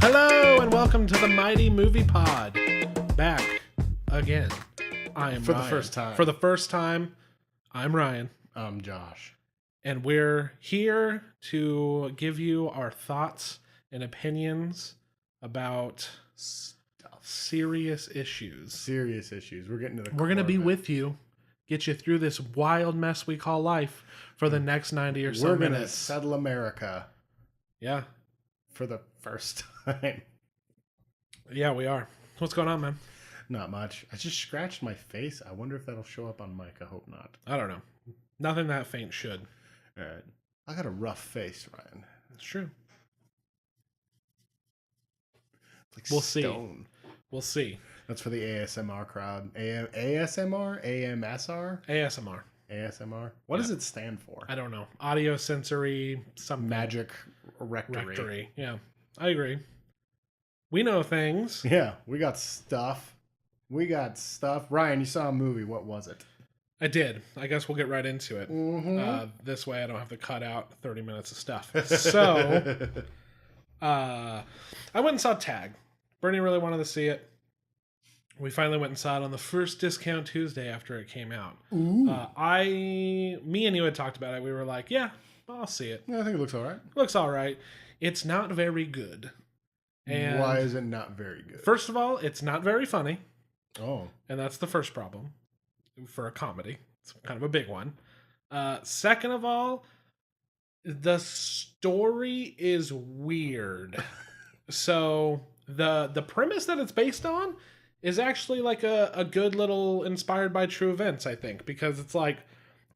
Hello and welcome to the Mighty Movie Pod. Back again. I am For Ryan. the first time. For the first time, I'm Ryan. I'm Josh. And we're here to give you our thoughts and opinions about serious issues. Serious issues. We're getting to the We're going to core be of it. with you, get you through this wild mess we call life for the next 90 or so We're going to minutes. settle America Yeah. for the first time. Yeah, we are. What's going on, man? Not much. I just scratched my face. I wonder if that'll show up on mic. I hope not. I don't know. Nothing that faint should. All right. I got a rough face, Ryan. It's true. It's like We'll see. stone. We'll see. That's for the ASMR crowd. ASMR? AMSR? ASMR. ASMR? What does it stand for? I don't know. Audio sensory something. Magic rectory. Rectory. Yeah, I agree. We know things. Yeah, we got stuff. Ryan, you saw a movie. What was it? I did. I guess we'll get right into it. Mm-hmm. This way I don't have to cut out 30 minutes of stuff. So, I went and saw Tag. Bernie really wanted to see it. We finally went and saw it on the first Discount Tuesday after it came out. Ooh. Me and you had talked about it. We were like, yeah, I'll see it. Yeah, I think it looks all right. Looks all right. It's not very good. And why is it not very good? first of all, it's not very funny. Oh. And that's the first problem for a comedy. It's kind of a big one. Second of all, the story is weird. So the premise that it's based on is actually like a good little inspired by true events, I think, because it's like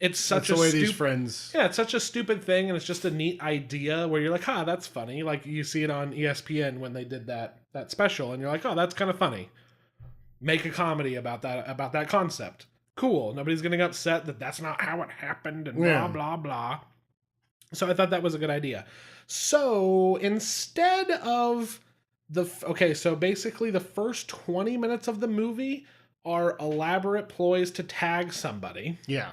it's such That's the way these stupid friends. yeah, it's such a stupid thing, and it's just a neat idea where you're like, that's funny. Like you see it on ESPN when they did that special, and you're like, that's kind of funny. Make a comedy about that concept. Cool. Nobody's getting upset that that's not how it happened and blah, blah, blah. So I thought that was a good idea. So instead of so basically the first 20 minutes of the movie are elaborate ploys to tag somebody. Yeah.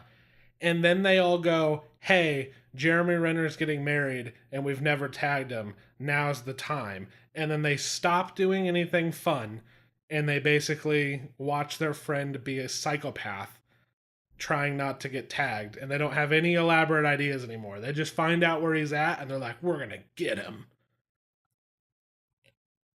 And then they all go, hey, Jeremy Renner's getting married and we've never tagged him. Now's the time. And then they stop doing anything fun and they basically watch their friend be a psychopath trying not to get tagged. And they don't have any elaborate ideas anymore. They just find out where he's at and they're like, we're going to get him.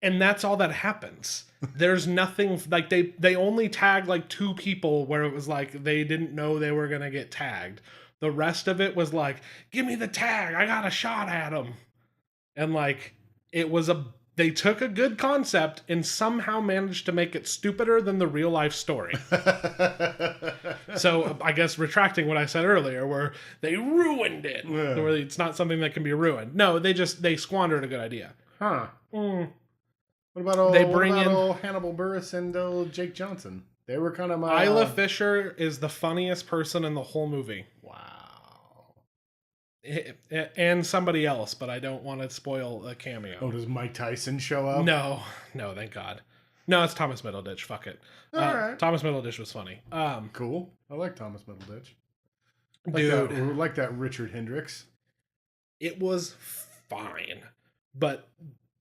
And that's all that happens. There's nothing like they only tagged like 2 people where it was like they didn't know they were going to get tagged. The rest of it was like, give me the tag. I got a shot at him. And like they took a good concept and somehow managed to make it stupider than the real life story. So I guess retracting what I said earlier where they ruined it. Yeah. Where it's not something that can be ruined. No, they squandered a good idea. Huh. Mm. What about old, They bring in Hannibal Buress and Jake Johnson? They were kind of my... Isla Fisher is the funniest person in the whole movie. Wow. And somebody else, but I don't want to spoil a cameo. Oh, does Mike Tyson show up? No, thank God. No, it's Thomas Middleditch. Fuck it. All right. Thomas Middleditch was funny. Cool. I like Thomas Middleditch. Dude. Like that Richard Hendricks. It was fine, but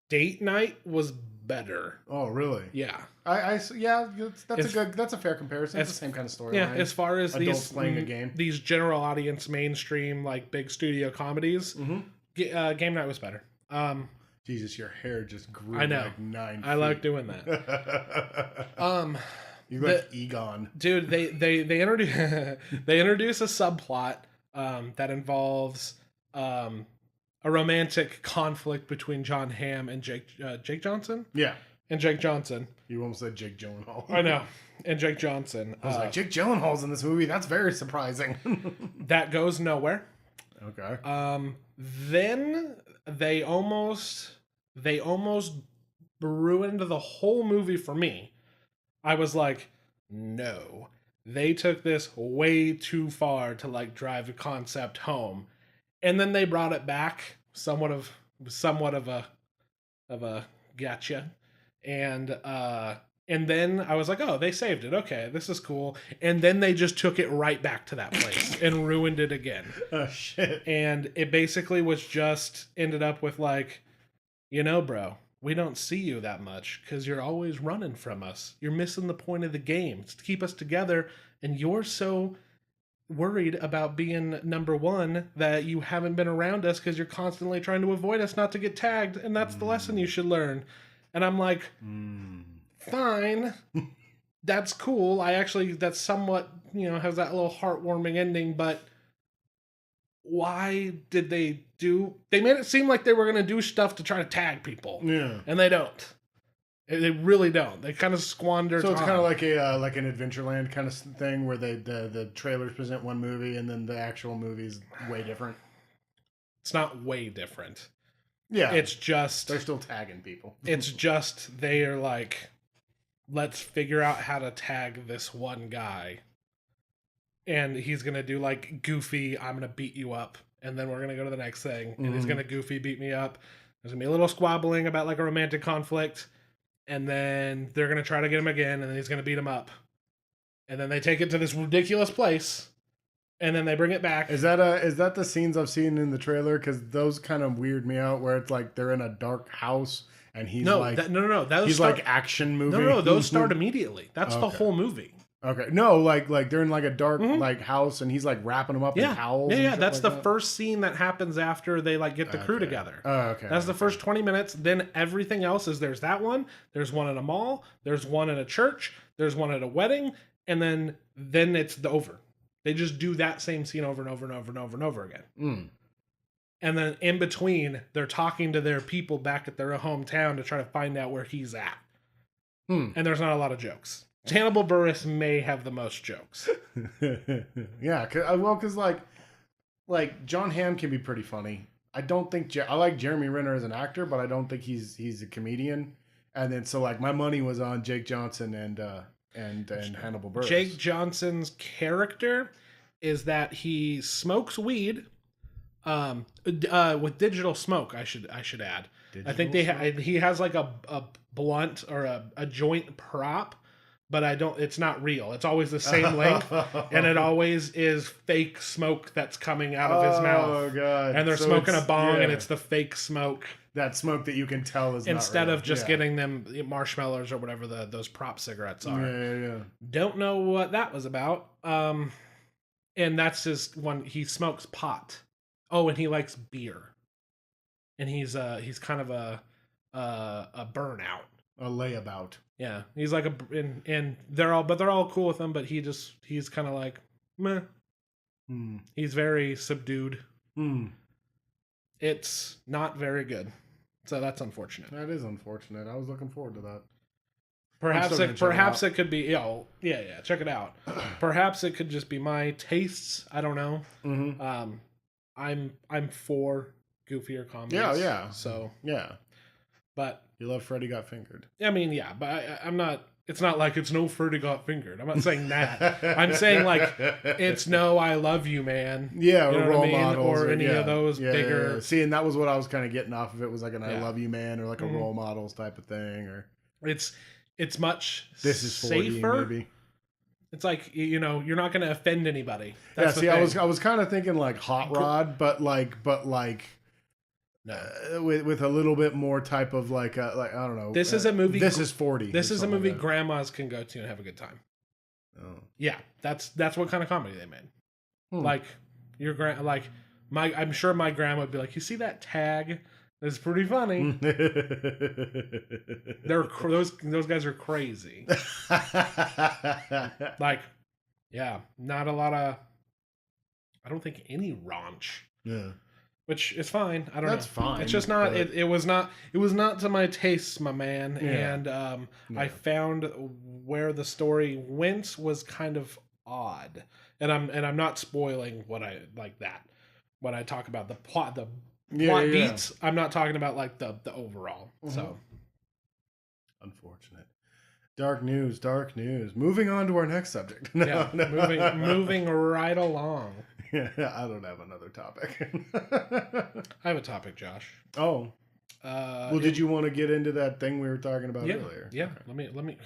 Date Night was better. Oh, really? Yeah. Yeah, that's a fair comparison. It's the same kind of story. Yeah, as far as adults playing a game. These general audience, mainstream, like big studio comedies, Mm-hmm. Game Night was better. Jesus, your hair just grew I know. like 9 feet. I like doing that. You like Egon. Dude, they introduce a subplot that involves a romantic conflict between John Hamm and Jake Johnson. Yeah. And Jake Johnson. You almost said Jake Gyllenhaal. I know. And Jake Johnson. I was like, Jake Gyllenhaal's in this movie. That's very surprising. That goes nowhere. Okay. Then they almost ruined the whole movie for me. I was like, no. They took this way too far to like drive the concept home. And then they brought it back, somewhat of a gotcha. And then I was like, oh, they saved it. Okay, this is cool. And then they just took it right back to that place and ruined it again. Oh, shit. And it basically was just ended up with like, you know, bro, we don't see you that much because you're always running from us. You're missing the point of the game. It's to keep us together, and you're so worried about being number one that you haven't been around us because you're constantly trying to avoid us not to get tagged, and that's the lesson you should learn. And I'm like, fine, that's cool. That's somewhat, has that little heartwarming ending, but why did they made it seem like they were going to do stuff to try to tag people. Yeah. And they don't. They really don't. They kind of squander So it's time. kind of like like an Adventureland kind of thing where the trailers present one movie and then the actual movie's way different. It's not way different. Yeah. It's just... They're still tagging people. It's just they are like, let's figure out how to tag this one guy. And he's going to do like Goofy, I'm going to beat you up. And then we're going to go to the next thing. And he's going to Goofy beat me up. There's going to be a little squabbling about like a romantic conflict. And then they're going to try to get him again. And then he's going to beat him up. And then they take it to this ridiculous place. And then they bring it back. Is that the scenes I've seen in the trailer? Because those kind of weird me out where it's like they're in a dark house and he's no. He's like action movie. No, those start immediately. That's the whole movie. Okay. No, like they're in like a dark like house and he's like wrapping them up in towels. Yeah, and that's like the first scene that happens after they like get the crew together. Oh, okay. That's the first 20 minutes. Then everything else is there's that one, there's one in a mall, there's one in a church, there's one at a wedding, and then it's over. They just do that same scene over and over and over and over and over again. And then in between, they're talking to their people back at their hometown to try to find out where he's at. And there's not a lot of jokes. Hannibal Buress may have the most jokes. Yeah, because like John Hamm can be pretty funny. I don't think I like Jeremy Renner as an actor, but I don't think he's a comedian. And then so like my money was on Jake Johnson and Hannibal Buress. Jake Johnson's character is that he smokes weed, with digital smoke. I should add. I think he has like a blunt or a joint prop. But it's not real. It's always the same length. And it always is fake smoke that's coming out of his mouth. Oh, God. And they're smoking a bong and it's the fake smoke. That smoke that you can tell is instead not real. of just getting them marshmallows or whatever those prop cigarettes are. Yeah. Don't know what that was about. And that's his one. He smokes pot. Oh, and he likes beer. And he's kind of a burnout. A layabout. Yeah, he's like and they're all cool with him, but he's kind of like meh. He's very subdued. It's not very good, so that's unfortunate. That is unfortunate. I was looking forward to that. Perhaps it could be yeah, check it out. Perhaps it could just be my tastes. I don't know. I'm for goofier comedies. Yeah. So yeah, but. You love Freddy Got Fingered. I mean, yeah, but I'm not... It's not like it's no Freddy Got Fingered. I'm not saying that. I'm saying, like, it's no I Love You, Man. Yeah, you know or role what I mean? models. Or any of those bigger... Yeah. See, and that was what I was kind of getting off of it, was like an I Love You, Man, or like a role models type of thing. Or It's much This is 40, safer. maybe. It's like, you're not going to offend anybody. That's the thing. I was kind of thinking, like, Hot Rod, but like... No. With a little bit more type of like I don't know. This is a movie. This is 40. This is a movie grandmas can go to and have a good time. Oh. Yeah, that's what kind of comedy they made. Like I'm sure my grandma would be like, you see that tag? It's pretty funny. Those guys are crazy. Like, yeah, not a lot of. I don't think any raunch. Yeah. Which is fine. I don't know. That's fine. It's just not. It was not to my tastes, my man. Yeah. And I found where the story went was kind of odd. And I'm not spoiling what I like that when I talk about the plot beats. I'm not talking about like the overall. So unfortunate. Dark news. Moving on to our next subject. Moving right along. Yeah, I don't have another topic. I have a topic, Josh. Oh. Well, did you want to get into that thing we were talking about earlier? Yeah. Okay. Let me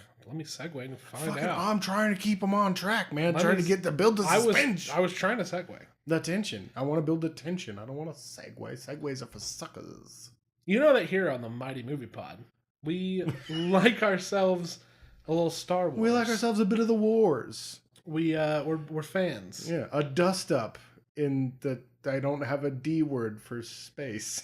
segue and find out. I'm trying to keep them on track, man. Trying to build the suspense. I was trying to segue. The tension. I want to build the tension. I don't want to segue. Segues are for suckers. You know that here on the Mighty Movie Pod, we like ourselves a little Star Wars. We like ourselves a bit of the wars. We're fans. Yeah, a dust up in the. I don't have a D word for space.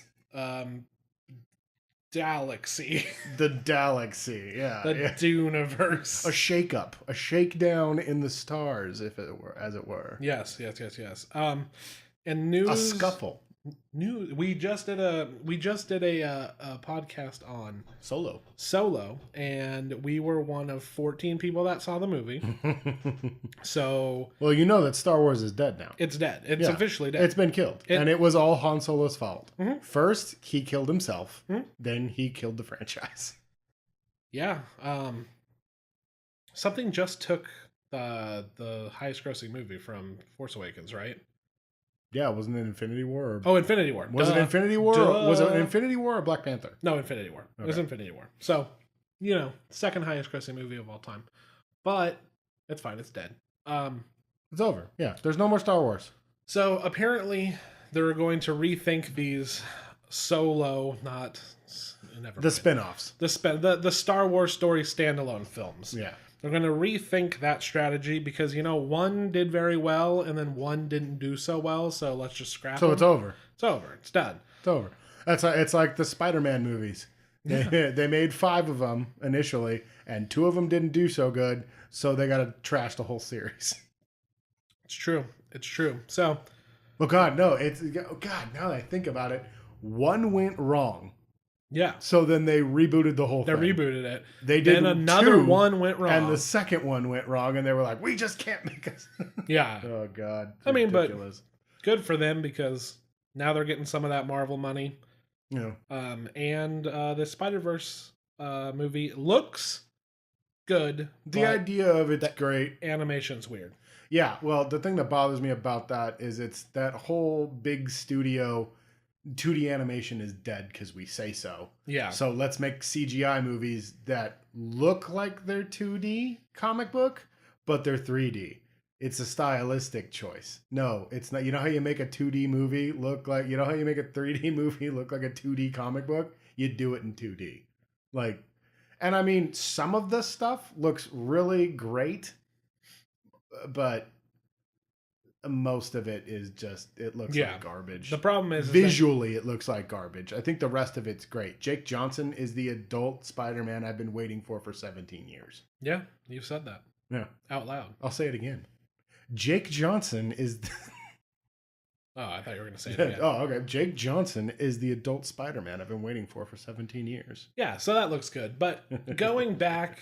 Galaxy. The Galaxy, yeah. The Duneverse. A shake up, a shakedown in the stars, as it were. Yes. And news. A scuffle. We just did a podcast on Solo, and we were one of 14 people that saw the movie. So, well, you know that Star Wars is dead now. It's dead. It's officially dead. It's been killed, and it was all Han Solo's fault. Mm-hmm. First, he killed himself. Mm-hmm. Then he killed the franchise. Yeah. Something just took the highest grossing movie from Force Awakens, right? Yeah, wasn't it Infinity War? Infinity War. Was it Infinity War? Was it Infinity War or Black Panther? No, Infinity War. Okay. It was Infinity War. So, second highest grossing movie of all time. But it's fine. It's dead. It's over. Yeah, there's no more Star Wars. So apparently they're going to rethink these Solo, the spin-offs. The Star Wars story standalone films. Yeah. They're going to rethink that strategy because, one did very well and then one didn't do so well. So let's just scrap them. It's over. It's over. It's done. It's over. It's like the Spider-Man movies. Yeah. They made 5 of them initially, and 2 of them didn't do so good. So they got to trash the whole series. It's true. So. Well, God, no. God, now that I think about it, 1 went wrong. Yeah. So then they rebooted the whole thing. They rebooted it. They did. Then another 1 went wrong. And the second one went wrong, and they were like, we just can't make us. Yeah. Oh, God. I mean, but good for them because now they're getting some of that Marvel money. Yeah. And the Spider-Verse movie looks good. The idea of it's great. Animation's weird. Yeah. Well, the thing that bothers me about that is it's that whole big studio 2D animation is dead because we say so. Yeah. So let's make CGI movies that look like they're 2D comic book, but they're 3D. It's a stylistic choice. No, it's not. You know how you make a 2D movie look like, how you make a 3D movie look like a 2D comic book? You do it in 2D. And I mean, some of the stuff looks really great, but most of it is just, it looks like garbage. The problem is visually it looks like garbage. I think the rest of it's great. Jake Johnson is the adult Spider-Man I've been waiting for 17 years. Yeah, you've said that. Yeah. Out loud. I'll say it again. Jake Johnson is Oh, I thought you were going to say it again. Oh, okay. Jake Johnson is the adult Spider-Man I've been waiting for 17 years. Yeah, so that looks good. But going back,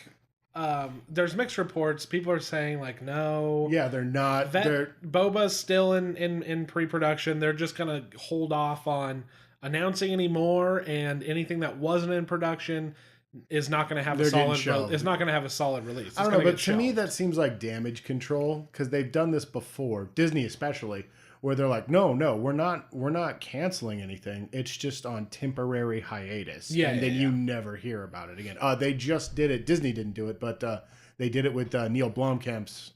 there's mixed reports. People are saying no. Yeah, they're not. Boba's still in pre-production. They're just going to hold off on announcing any more, and anything that wasn't in production is not going to have a solid release. I don't know, but to me that seems like damage control because they've done this before, Disney especially, where they're like, no, we're not canceling anything. It's just on temporary hiatus. Yeah, and then you never hear about it again. They just did it. Disney didn't do it, but they did it with Neil Blomkamp's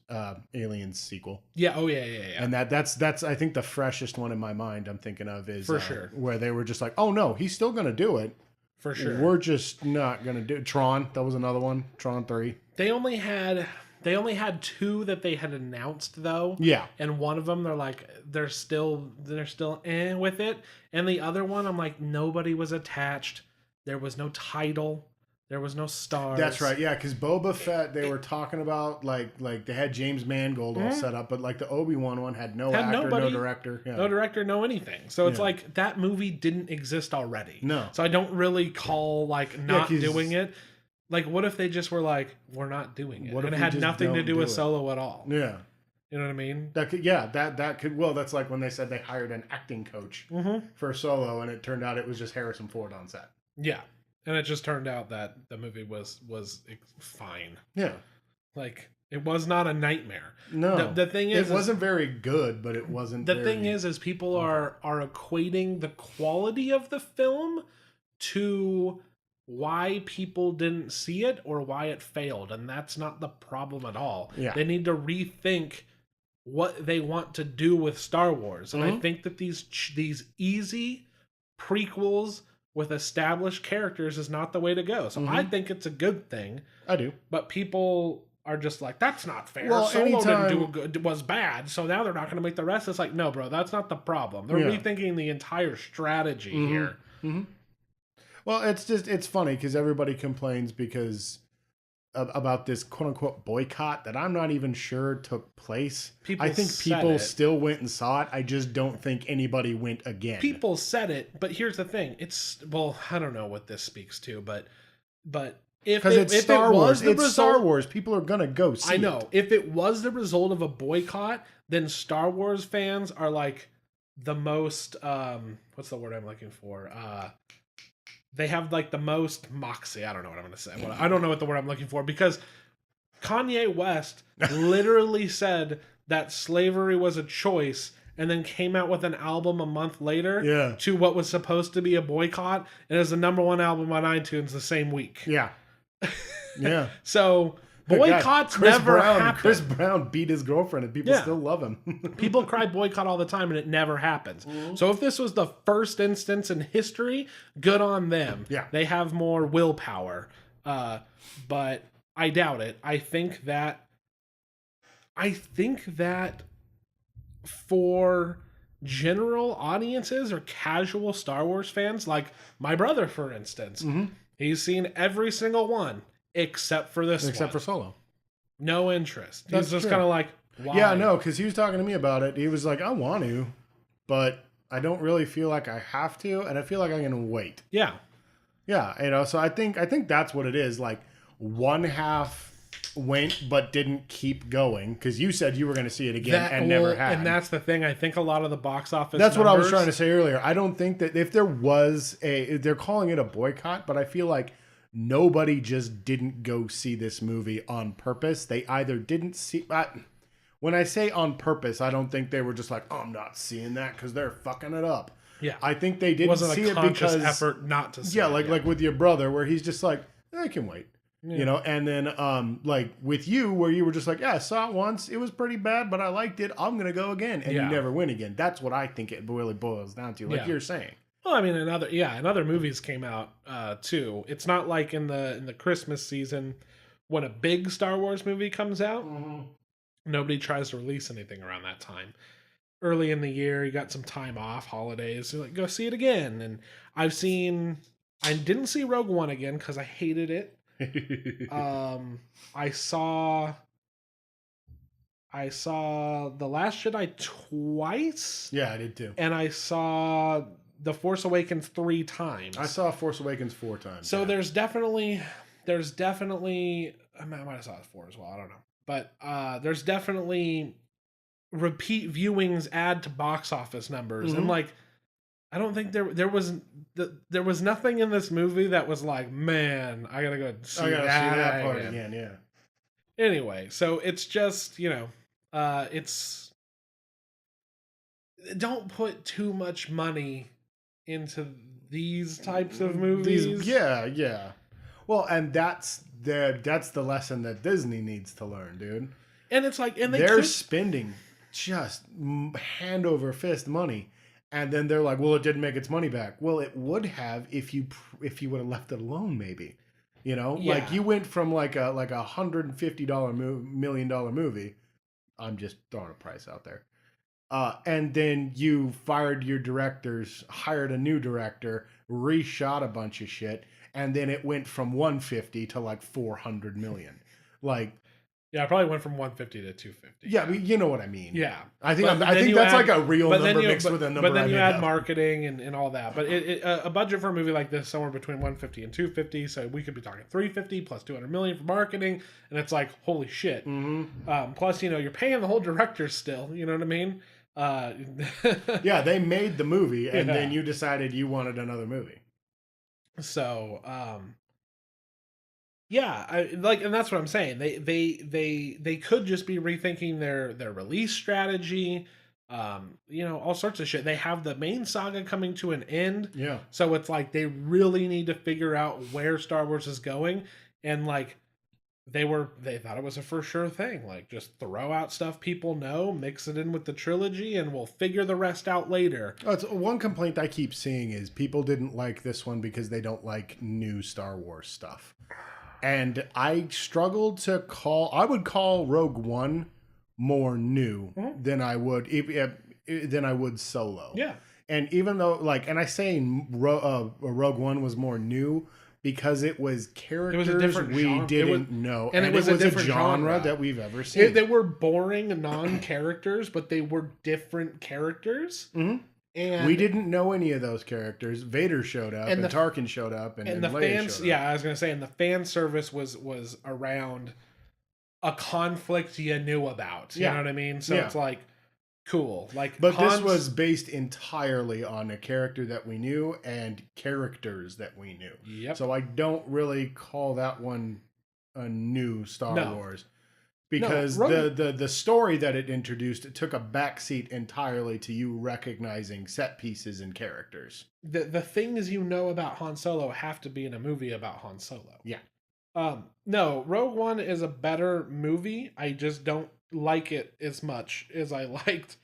Aliens sequel. Yeah. Oh yeah. And that's I think the freshest one in my mind. I'm thinking of is for sure where they were just like, oh no, he's still gonna do it. For sure. We're just not gonna do it. Tron. That was another one. Tron 3. They only had 2 that they had announced though. Yeah. And one of them they're still with it. And the other one I'm like, nobody was attached. There was no title. There was no stars. That's right. Yeah, because Boba Fett, they were talking about like they had James Mangold all set up, but the Obi-Wan one had no actor, no director. Yeah. No director, no anything. So it's like that movie didn't exist already. No. So I don't really call not doing it. What if they just were like, we're not doing it? And it had nothing to do with Solo at all. Yeah. You know what I mean? That could well, that's like when they said they hired an acting coach for Solo, and it turned out it was just Harrison Ford on set. Yeah. And it just turned out that the movie was fine. Yeah. It was not a nightmare. No. The thing is, it wasn't very good, but it wasn't. The thing is people are equating the quality of the film to why people didn't see it or why it failed, and that's not the problem at all. Yeah. They need to rethink what they want to do with Star Wars, and I think that these easy prequels with established characters is not the way to go. So I think it's a good thing. I do. But people are just like, that's not fair. Well, Solo didn't do a good, was bad, so now they're not going to make the rest. It's like, no, bro, that's not the problem. They're rethinking the entire strategy here. Mm-hmm. Well, it's funny because everybody complains because about this quote unquote boycott that I'm not even sure took place. I think people still went and saw it. I just don't think anybody went again. People said it, but here's the thing. Well, I don't know what this speaks to, but if it's Star Wars, it's Star Wars. People are gonna go see it. I know. If it was the result of a boycott, then Star Wars fans are like the most what's the word I'm looking for? They have like the most moxie. I don't know what I'm going to say. I don't know what the word I'm looking for, because Kanye West literally said that slavery was a choice and then came out with an album a month later to what was supposed to be a boycott, and it was the #1 album on iTunes the same week. Yeah. Yeah. So boycotts never happen. Chris Brown beat his girlfriend and people still love him. People cry boycott all the time and it never happens. Mm-hmm. So if this was the first instance in history, good on them. Yeah. They have more willpower. But I doubt it. I think that for general audiences or casual Star Wars fans, like my brother, for instance, he's seen every single one. Except for this Except one. for Solo. No interest. He's just kind of like, why? Yeah, no, because he was talking to me about it. He was like, I want to, but I don't really feel like I have to, and I feel like I'm going to wait. Yeah. Yeah, so I think that's what it is. Like, one half went but didn't keep going, because you said you were going to see it again never had. And that's the thing. I think a lot of the box office That's what I was trying to say earlier. I don't think that if there was they're calling it a boycott, but I feel like nobody just didn't go see this movie on purpose. They either didn't see... when I say on purpose, I don't think they were just like, oh, I'm not seeing that because they're fucking it up. Yeah. I think they didn't see it because... effort not to see it. Yeah, like with your brother, where he's just like, I can wait. Yeah. You know, and then like with you, where you were just like, yeah, I saw it once. It was pretty bad, but I liked it. I'm going to go again. And you never win again. That's what I think it really boils down to, like you're saying. Well, I mean, and other movies came out too. It's not like in the Christmas season when a big Star Wars movie comes out, nobody tries to release anything around that time. Early in the year, you got some time off, holidays, so like go see it again. And I didn't see Rogue One again because I hated it. I saw The Last Jedi twice. Yeah, I did too. And I saw The Force Awakens 3 times. I saw Force Awakens 4 times. So there's definitely I might have saw it 4 as well. I don't know, but there's definitely repeat viewings add to box office numbers, and like I don't think there was nothing in this movie that was like, man, I gotta go see that part again. Yeah. Anyway, so it's just it's don't put too much money into these types of movies. Yeah. Well, and that's the lesson that Disney needs to learn, dude. And it's like, and they're spending just hand over fist money, and then they're like, well, it didn't make its money back. Well, it would have if you would have left it alone, maybe. You know, like you went from like a $150 million movie. I'm just throwing a price out there. And then you fired your directors, hired a new director, reshot a bunch of shit, and then it went from 150 to like 400 million. Like, yeah, I probably went from 150 to 250. Yeah, I mean, you know what I mean. Yeah, I think that's like a real number mixed with a number. But then you add marketing and all that. But a budget for a movie like this somewhere between 150 and 250. So we could be talking 350 plus 200 million for marketing, and it's like holy shit. Plus, you're paying the whole director still. You know what I mean? Yeah, they made the movie, and then you decided you wanted another movie. So, and that's what I'm saying. They could just be rethinking their release strategy. All sorts of shit. They have the main saga coming to an end. Yeah. So it's like they really need to figure out where Star Wars is going, and like they thought it was a for sure thing. Like, just throw out stuff people know, mix it in with the trilogy, and we'll figure the rest out later. Oh, it's one complaint I keep seeing is people didn't like this one because they don't like new Star Wars stuff. And I struggled to I would call Rogue One more new than I would Solo. Yeah. And even though, like, and I say Rogue One was more new because it was characters we genre. didn't know. And it was a different genre that we've ever seen. They were boring non-characters, but they were different characters. Mm-hmm. And we didn't know any of those characters. Vader showed up, and Tarkin showed up, and the Leia fans. Showed up. Yeah, I was gonna say, and the fan service was around a conflict you knew about. You know what I mean? So it's like cool. Like, but this was based entirely on a character that we knew and characters that we knew. Yep. So I don't really call that one a new Star Wars. Because the story that it introduced, it took a backseat entirely to you recognizing set pieces and characters. The things you know about Han Solo have to be in a movie about Han Solo. Yeah. No, Rogue One is a better movie. I just don't like it as much as I liked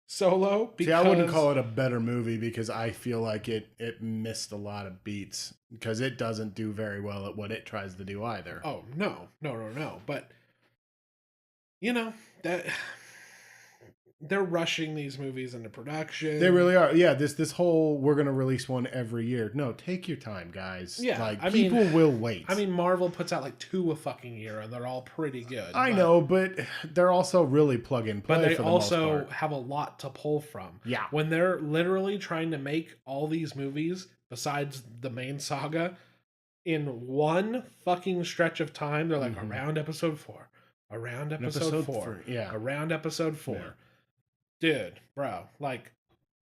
Solo. See, I wouldn't call it a better movie because I feel like it missed a lot of beats because it doesn't do very well at what it tries to do either. Oh, no. But you know, that they're rushing these movies into production. They really are. Yeah, this whole we're going to release one every year. No, take your time, guys. Yeah, like, people will wait. I mean, Marvel puts out like 2 a fucking year, and they're all pretty good. I know, but they're also really plug and play. But they for the also most part. have a lot to pull from. Yeah, when they're literally trying to make all these movies besides the main saga in one fucking stretch of time, they're like around episode 4. Around episode 4. Yeah. Around episode 4. Yeah. Dude, bro. Like,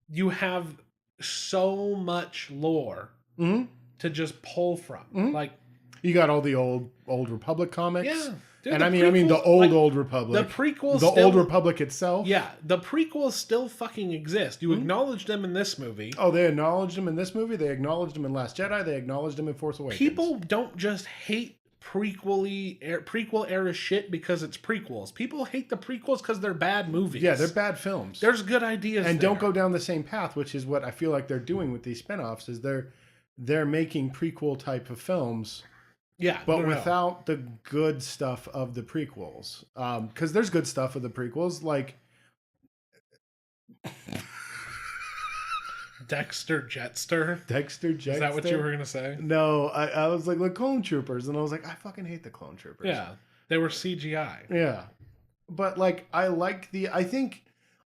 you have so much lore to just pull from. Like, you got all the old Republic comics. Yeah. Dude, and I mean the old Republic. The prequels Old Republic itself. Yeah. The prequels still fucking exist. You acknowledge them in this movie. Oh, they acknowledged them in this movie. They acknowledged them in Last Jedi. They acknowledged them in Force Awakens. People don't just hate prequel era shit because it's prequels. People hate the prequels because they're bad movies. Yeah, they're bad films. There's good ideas and there. Don't go down the same path, which is what I feel like they're doing with these spinoffs. Is they're making prequel type of films. Yeah, but without the good stuff of the prequels. Because there's good stuff of the prequels, like Dexter Jetster. Is that what you were gonna say? No, I was like, Clone Troopers, and I was like, I fucking hate the Clone Troopers. Yeah, they were CGI. Yeah, but like, I like I think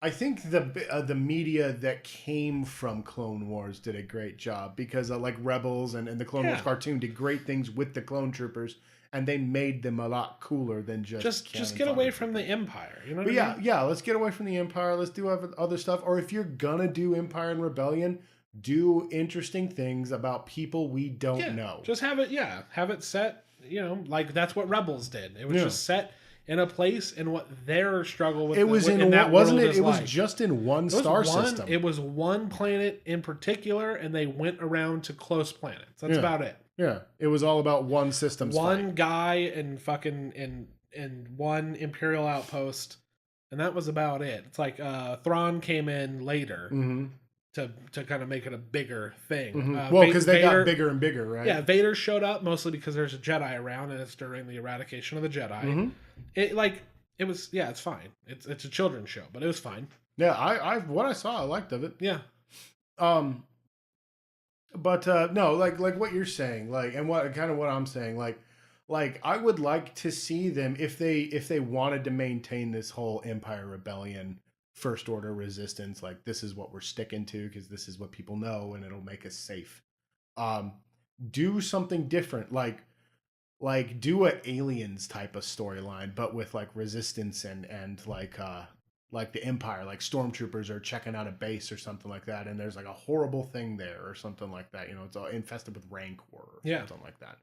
the media that came from Clone Wars did a great job because like Rebels and the Clone Wars cartoon did great things with the Clone Troopers. And they made them a lot cooler than just get away from the Empire. You know what I mean? Yeah. Let's get away from the Empire. Let's do other stuff. Or if you're gonna do Empire and Rebellion, do interesting things about people we don't know. Just have it set. You know, like that's what Rebels did. It was just set in a place and what their struggle with. It was in that wasn't it? It was just in one star system. It was one planet in particular, and they went around to close planets. That's about it. Yeah, it was all about one system. One guy and fucking and one Imperial outpost, and that was about it. It's like Thrawn came in later to kind of make it a bigger thing. Well, because they got bigger and bigger, right? Yeah, Vader showed up mostly because there's a Jedi around, and it's during the eradication of the Jedi. It's fine. It's a children's show, but it was fine. Yeah, I what I saw, I liked of it. Yeah. But no, like what you're saying, like, and what I'm saying, like I would like to see them if they wanted to maintain this whole Empire Rebellion, First Order resistance, like this is what we're sticking to because this is what people know and it'll make us safe. Do something different, like do a Aliens type of storyline, but with like resistance and like the Empire, like stormtroopers are checking out a base or something like that, and there's like a horrible thing there or something like that. You know, it's all infested with rancor or something like that.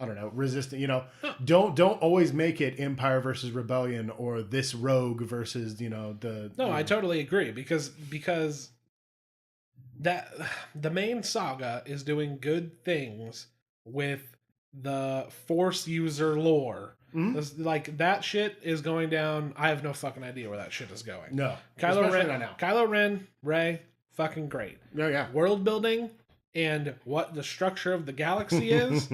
I don't know, resistant. You know, don't always make it Empire versus Rebellion or this rogue versus the. No, I totally agree because that the main saga is doing good things with the Force user lore. Like, that shit is going down. I have no fucking idea where that shit is going. No. Kylo Ren, Rey, fucking great. Oh, yeah. World building and what the structure of the galaxy is,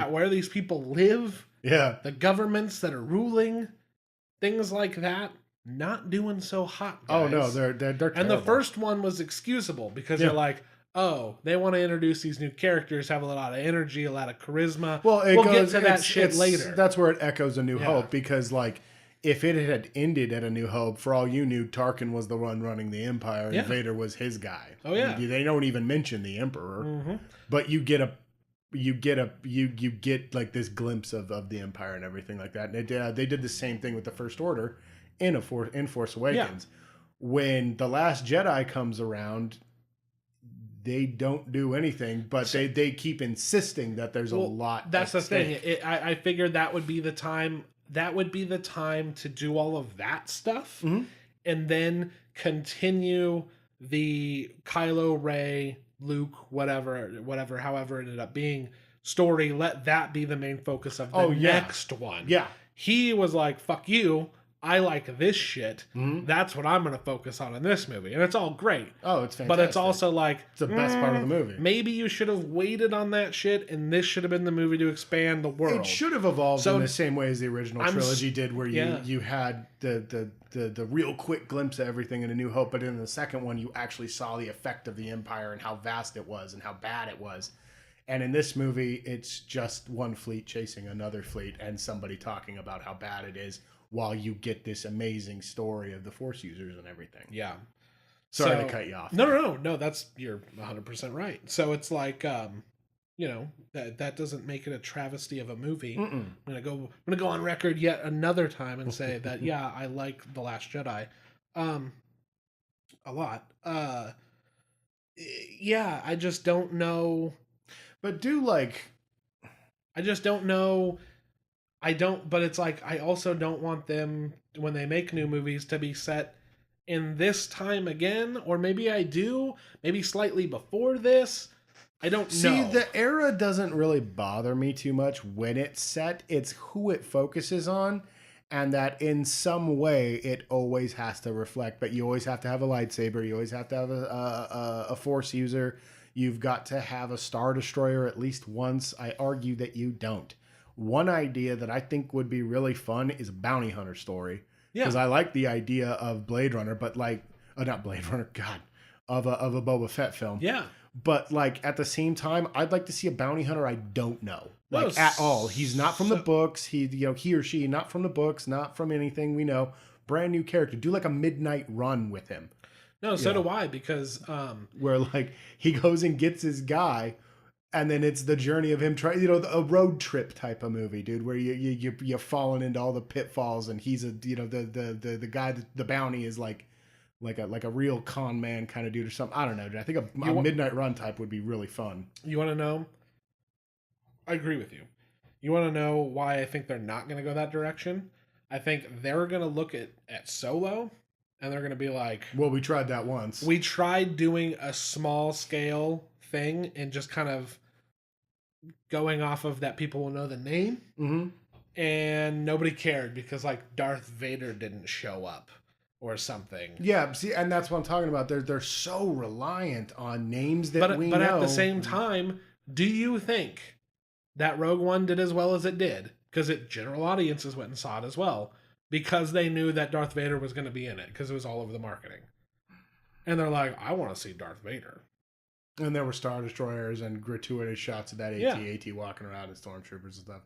where these people live, yeah, the governments that are ruling, things like that. Not doing so hot, guys. Oh no, they're terrible. And the first one was excusable because you're like, oh, they want to introduce these new characters, have a lot of energy, a lot of charisma. Well, we'll get to that shit later. That's where it echoes A New Hope, because like if it had ended at A New Hope, for all you knew, Tarkin was the one running the Empire, and Vader was his guy. Oh yeah, they don't even mention the Emperor, but you get like this glimpse of the Empire and everything like that. And they did the same thing with the First Order in Force Awakens. Yeah. When The Last Jedi comes around, they don't do anything, but they keep insisting that there's a lot. That's the thing. I figured that would be the time. That would be the time to do all of that stuff, and then continue the Kylo, Rey, Luke, whatever, however it ended up being story. Let that be the main focus of the next one. Yeah, he was like, "Fuck you. I like this shit. That's what I'm going to focus on in this movie." And it's all great. Oh, it's fantastic. But it's also like... It's the best part of the movie. Maybe you should have waited on that shit, and this should have been the movie to expand the world. It should have evolved in the same way as the original trilogy did, where you had the real quick glimpse of everything in A New Hope, but in the second one, you actually saw the effect of the Empire and how vast it was and how bad it was. And in this movie, it's just one fleet chasing another fleet and somebody talking about how bad it is, while you get this amazing story of the Force users and everything. Yeah. Sorry to cut you off. No. You're 100% right. So it's like, that doesn't make it a travesty of a movie. I'm gonna go on record yet another time and say that I like The Last Jedi, a lot. I just don't know. But I just don't know. But it's like, I also don't want them, when they make new movies, to be set in this time again, or maybe I do, maybe slightly before this. I don't know. See, the era doesn't really bother me too much when it's set. It's who it focuses on, and that in some way it always has to reflect. But you always have to have a lightsaber. You always have to have a Force user. You've got to have a Star Destroyer at least once. I argue that you don't. One idea that I think would be really fun is a bounty hunter story. Yeah. Because I like the idea of Blade Runner, but not Blade Runner, God, of a Boba Fett film. Yeah. But at the same time, I'd like to see a bounty hunter I don't know. At all. He's not from the books. He or she, not from the books, not from anything we know. Brand new character. Do a midnight run with him. No, so do I, because where he goes and gets his guy. And then it's the journey of him trying, a road trip type of movie, dude, where you're falling into all the pitfalls, and he's the guy, the bounty is like a real con man kind of dude or something. I don't know, dude. I think a midnight run type would be really fun. You want to know? I agree with you. You want to know why I think they're not going to go that direction? I think they're going to look at Solo, and they're going to be like, well, we tried that once. We tried doing a small scale thing and just kind of going off of that people will know the name, and nobody cared because Darth Vader didn't show up or something. Yeah, see, and that's what I'm talking about. They're so reliant on names that we know. But at the same time, do you think that Rogue One did as well as it did? Because general audiences went and saw it as well, because they knew that Darth Vader was going to be in it, because it was all over the marketing. And they're like, I want to see Darth Vader. And there were Star Destroyers and gratuitous shots of that AT-AT walking around and stormtroopers and stuff.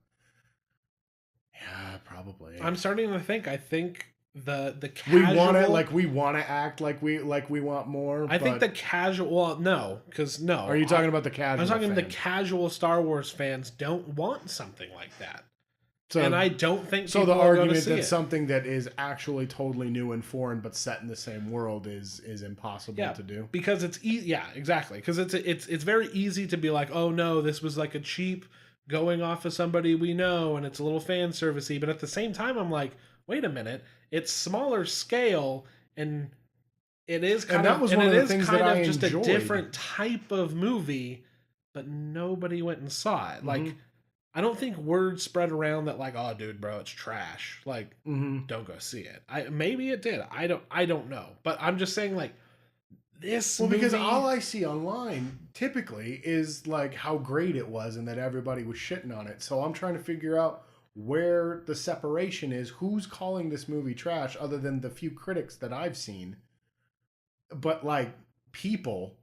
Yeah, probably. I'm starting to think. I think the casual... We want to act like we want more. I think the casual... Well, no, because no. Are you talking about the casual I'm talking fans? The casual Star Wars fans don't want something like that. And I don't think so. The argument that something that is actually totally new and foreign but set in the same world is impossible to do, because it's exactly, because it's very easy to be like, oh no, this was a cheap going off of somebody we know and it's a little fan servicey, but at the same time I'm like, wait a minute, it's smaller scale and it is kind of just a different type of movie, but nobody went and saw it. I don't think word spread around that like, oh, dude, bro, it's trash. Like, don't go see it. Maybe it did. I don't know. But I'm just saying, like, this movie... because all I see online typically is like how great it was and that everybody was shitting on it. So I'm trying to figure out where the separation is. Who's calling this movie trash other than the few critics that I've seen? But like people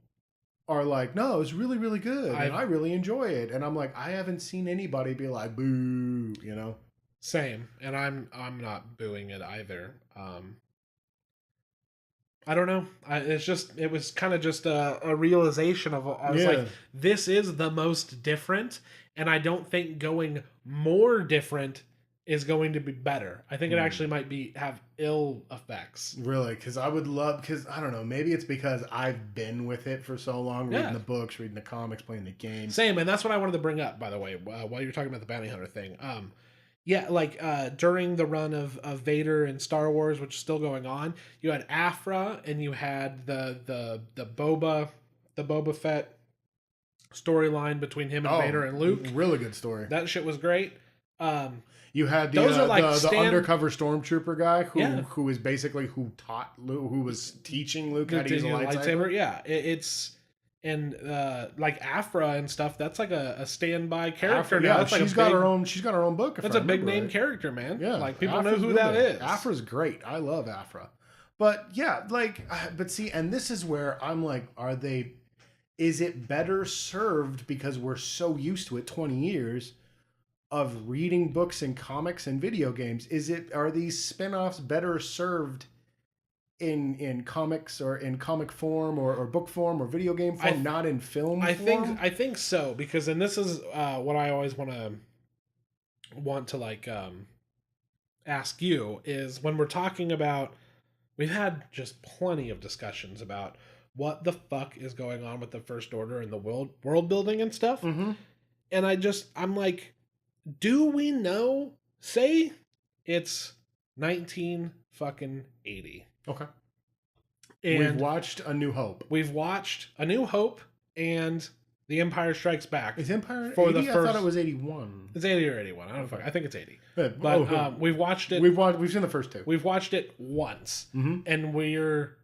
are like, no, it's really, really good. And I really enjoy it. And I'm like, I haven't seen anybody be like, boo, you know? Same. And I'm not booing it either. I don't know. It was kind of just a realization of, I was like, this is the most different. And I don't think going more different is going to be better. I think it actually might have ill effects. Really? Because I would love, because I don't know, maybe it's because I've been with it for so long, reading the books, reading the comics, playing the games. Same, and that's what I wanted to bring up, by the way, while you're talking about the bounty hunter thing. During the run of Vader and Star Wars, which is still going on, you had Afra and you had the Boba Fett storyline between him and Vader and Luke. Really good story. That shit was great. You had the undercover stormtrooper guy who was basically who taught Luke, who was teaching Luke how to use a lightsaber. Yeah, like Afra and stuff. That's like a standby character now. Yeah, she's got her own book. That's a big name character, man. Yeah, like people know who that is. Afra's great. I love Afra, but yeah, but see, and this is where I'm like, is it better served because we're so used to it 20 years of reading books and comics and video games? Are these spin-offs better served in comics or in comic form or book form or video game form, not in film form? I think so, because, and this is what I always want to like ask you, is when we're talking about, we've had just plenty of discussions about what the fuck is going on with the First Order and the world building and stuff. Mm-hmm. And I'm like, do we know? Say it's 1980. Okay. And we've watched A New Hope. And The Empire Strikes Back. Is Empire 80? I thought it was 81. It's 80 or 81. I don't know. I think it's 80. But we've watched it. We've seen the first two. We've watched it once, and we're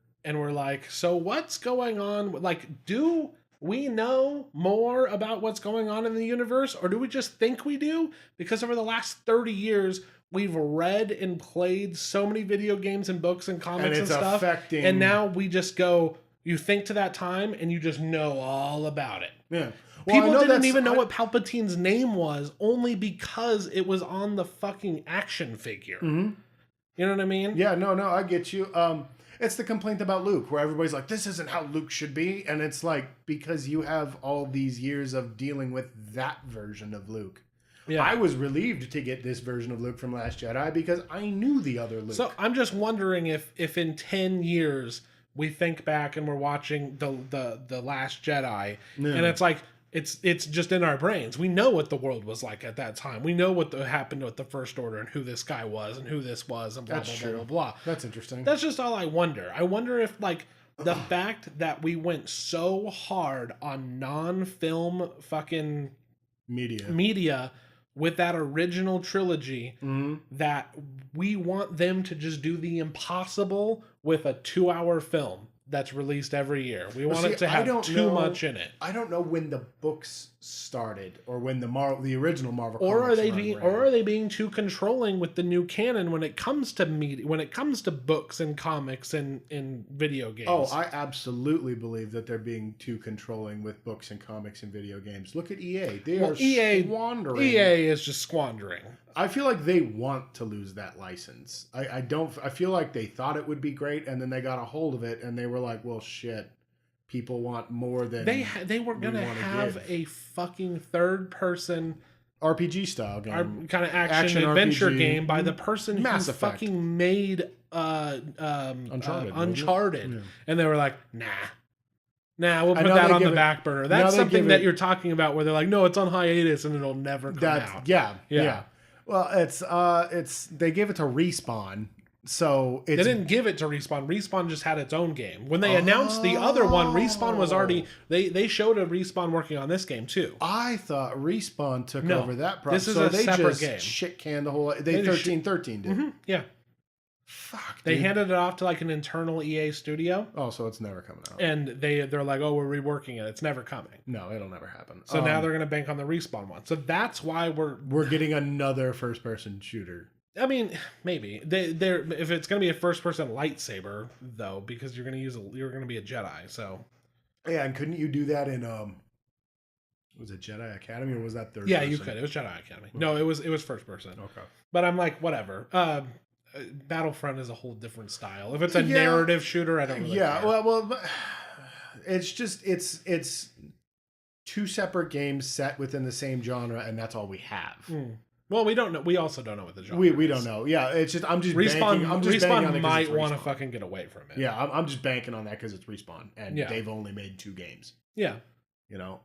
like, so what's going on? Like, do we know more about what's going on in the universe, or do we just think we do? Because over the last 30 years, we've read and played so many video games and books and comics and stuff. And now we just go, you think to that time and you just know all about it. Yeah. Well, people didn't even know what Palpatine's name was, only because it was on the fucking action figure. Mm-hmm. You know what I mean? Yeah, no, I get you. It's the complaint about Luke, where everybody's like, this isn't how Luke should be. And it's like, because you have all these years of dealing with that version of Luke. Yeah. I was relieved to get this version of Luke from Last Jedi because I knew the other Luke. So I'm just wondering if in 10 years we think back and we're watching the Last Jedi, and it's like, it's just in our brains. We know what the world was like at that time. We know what happened with the First Order and who this guy was and who this was and blah, blah, blah, blah. That's interesting. That's just all I wonder. I wonder if, like, the fact that we went so hard on non-film fucking media with that original trilogy, that we want them to just do the impossible with a 2-hour film that's released every year. We want it to have too much in it. I don't know when the books started or when the original Marvel or comics are they being too controlling with the new canon when it comes to media, when it comes to books and comics and video games? Oh, I absolutely believe that they're being too controlling with books and comics and video games. Look at EA. They are squandering. EA is just squandering. I feel like they want to lose that license. I feel like they thought it would be great, and then they got a hold of it, and they were like, well, shit. People want more than they were going to have a fucking third-person RPG style game, kind of action adventure game by the person who fucking made Uncharted. And they were like, nah, we'll put that on the back burner. That's something that you're talking about where they're like, no, it's on hiatus and it'll never come out. Yeah. Well, it's they gave it to Respawn, So They it's didn't give it to Respawn. Respawn just had its own game. When they announced the other one, Respawn was already... They showed a Respawn working on this game, too. I thought Respawn took No, over that this is a separate game. Shit canned the whole... They 1313 did. Mm-hmm, yeah. Fuck, They dude. handed it off to like an internal EA studio. Oh, so it's never coming out. And they're like, oh, we're reworking it. It's never coming. No, it'll never happen. So now they're going to bank on the Respawn one. So that's why we're getting another first-person shooter. I mean, maybe they're if it's going to be a first-person lightsaber though, because you're going to be a Jedi. So yeah, and couldn't you do that in was it Jedi Academy or was that third? Yeah, person? you could. It was Jedi Academy. No, it was first person. Okay, but I'm like, whatever. Battlefront is a whole different style. If it's a narrative shooter, I don't really care. Well, it's just it's two separate games set within the same genre, and that's all we have. Well, we don't know. We also don't know what the genre we don't know. Yeah, it's just I'm just Respawn. Banking, I'm just banking on Respawn it might want to fucking get away from it. Yeah, I'm just banking on that because it's Respawn, and they've only made 2 games. Yeah, you know.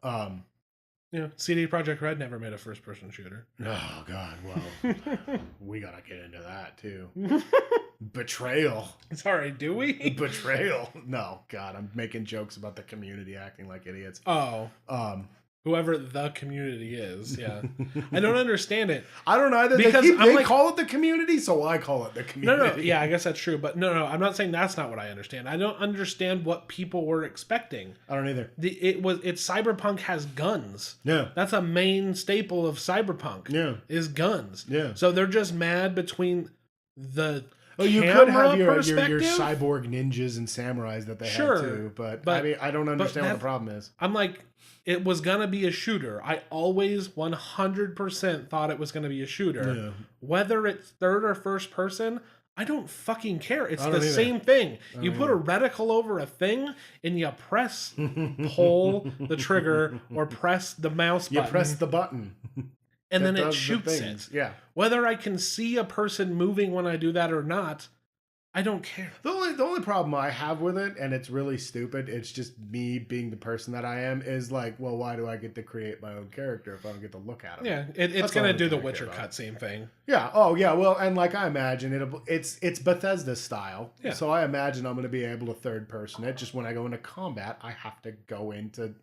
CD Projekt Red never made a first-person shooter. Oh God, well, we gotta get into that too. Betrayal. Sorry, do we? Betrayal. No, God, I'm making jokes about the community acting like idiots. Oh, whoever the community is, yeah. I don't understand it. I don't either. Because they call it the community, so I call it the community. No, yeah, I guess that's true. But no, I'm not saying that's not what I understand. I don't understand what people were expecting. I don't either. It's Cyberpunk has guns. Yeah. That's a main staple of Cyberpunk. Yeah. Is guns. Yeah. So they're just mad between the you could have your cyborg ninjas and samurais that they had too, but I mean, I don't understand what the problem is. I'm like, it was gonna be a shooter. I always 100% thought it was gonna be a shooter. Yeah. Whether it's third or first person, I don't fucking care. It's the same thing. You put a reticle over a thing and you press, pull the trigger or press the mouse button. You press the button. And then it shoots it. Yeah. Whether I can see a person moving when I do that or not, I don't care. The only problem I have with it, and it's really stupid, it's just me being the person that I am, is like, well, why do I get to create my own character if I don't get to look at him? Yeah, it's going to do the Witcher cutscene thing. Yeah. Oh, yeah. Well, and like I imagine it's Bethesda style. Yeah. So I imagine I'm going to be able to third person it. Just when I go into combat, I have to go into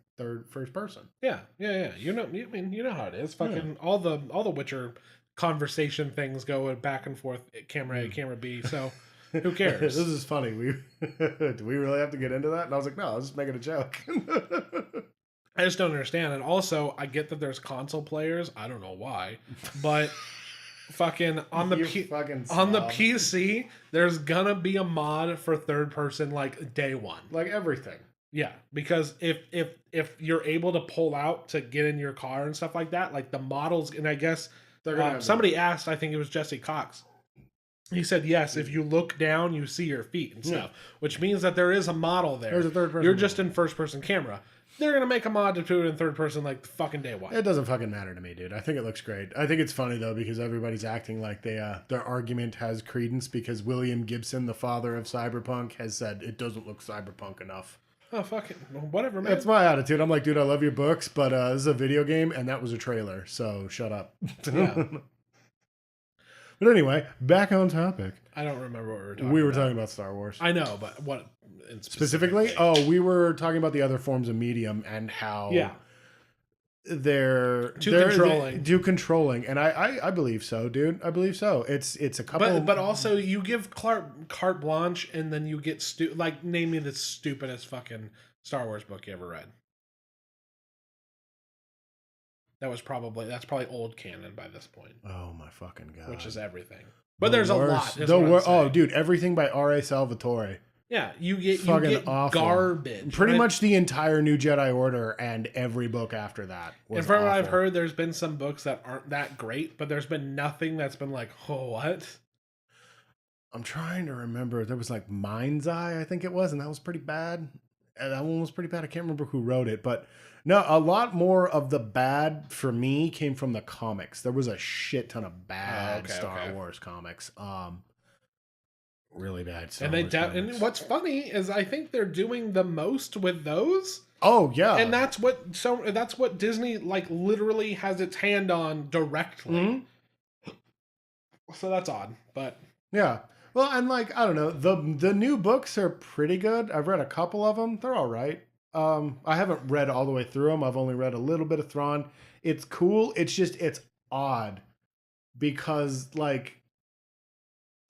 first person. Yeah. You know how it is. Fucking all the Witcher conversation things go back and forth, camera A, camera B. So. Who cares? This is funny. Do we really have to get into that? And I was like, no, I was just making a joke. I just don't understand. And also, I get that there's console players. I don't know why, but fucking on the PC, there's gonna be a mod for third person like day one, like everything. Yeah, because if you're able to pull out to get in your car and stuff like that, like the models, and I guess somebody asked, I think it was Jesse Cox. He said, yes, if you look down, you see your feet and stuff, which means that there is a model there. There's a third person. You're just in first person camera. They're going to make a mod to do it in third person like fucking day one. It doesn't fucking matter to me, dude. I think it looks great. I think it's funny, though, because everybody's acting like their argument has credence because William Gibson, the father of Cyberpunk, has said it doesn't look cyberpunk enough. Oh, fuck it. Whatever, man. That's my attitude. I'm like, dude, I love your books, but this is a video game, and that was a trailer, so shut up. Yeah. But anyway, back on topic. I don't remember what we were talking about. We were talking about Star Wars. I know, but what specifically? Oh, we were talking about the other forms of medium and how they're too controlling. And I believe so, dude. I believe so. It's a couple. But also you give carte blanche and then you get name me the stupidest fucking Star Wars book you ever read. That's probably old canon by this point. Oh my fucking God. Which is everything. But there's a lot. Dude, everything by R.A. Salvatore. Yeah, you get awful. Garbage. Pretty much the entire New Jedi Order and every book after that was And from what I've heard, there's been some books that aren't that great, but there's been nothing that's been like, oh, what? I'm trying to remember. There was like Mind's Eye, I think it was, and that was pretty bad. That one was pretty bad. I can't remember who wrote it, but no, a lot more of the bad for me came from the comics. There was a shit ton of bad Star Wars comics. Really bad Star Wars comics. And what's funny is I think they're doing the most with those. Oh yeah. And that's what Disney like literally has its hand on directly. Mm-hmm. So that's odd, but yeah. Well, and like I don't know, the new books are pretty good. I've read a couple of them. They're all right. I haven't read all the way through them. I've only read a little bit of Thrawn. It's cool. It's just it's odd because like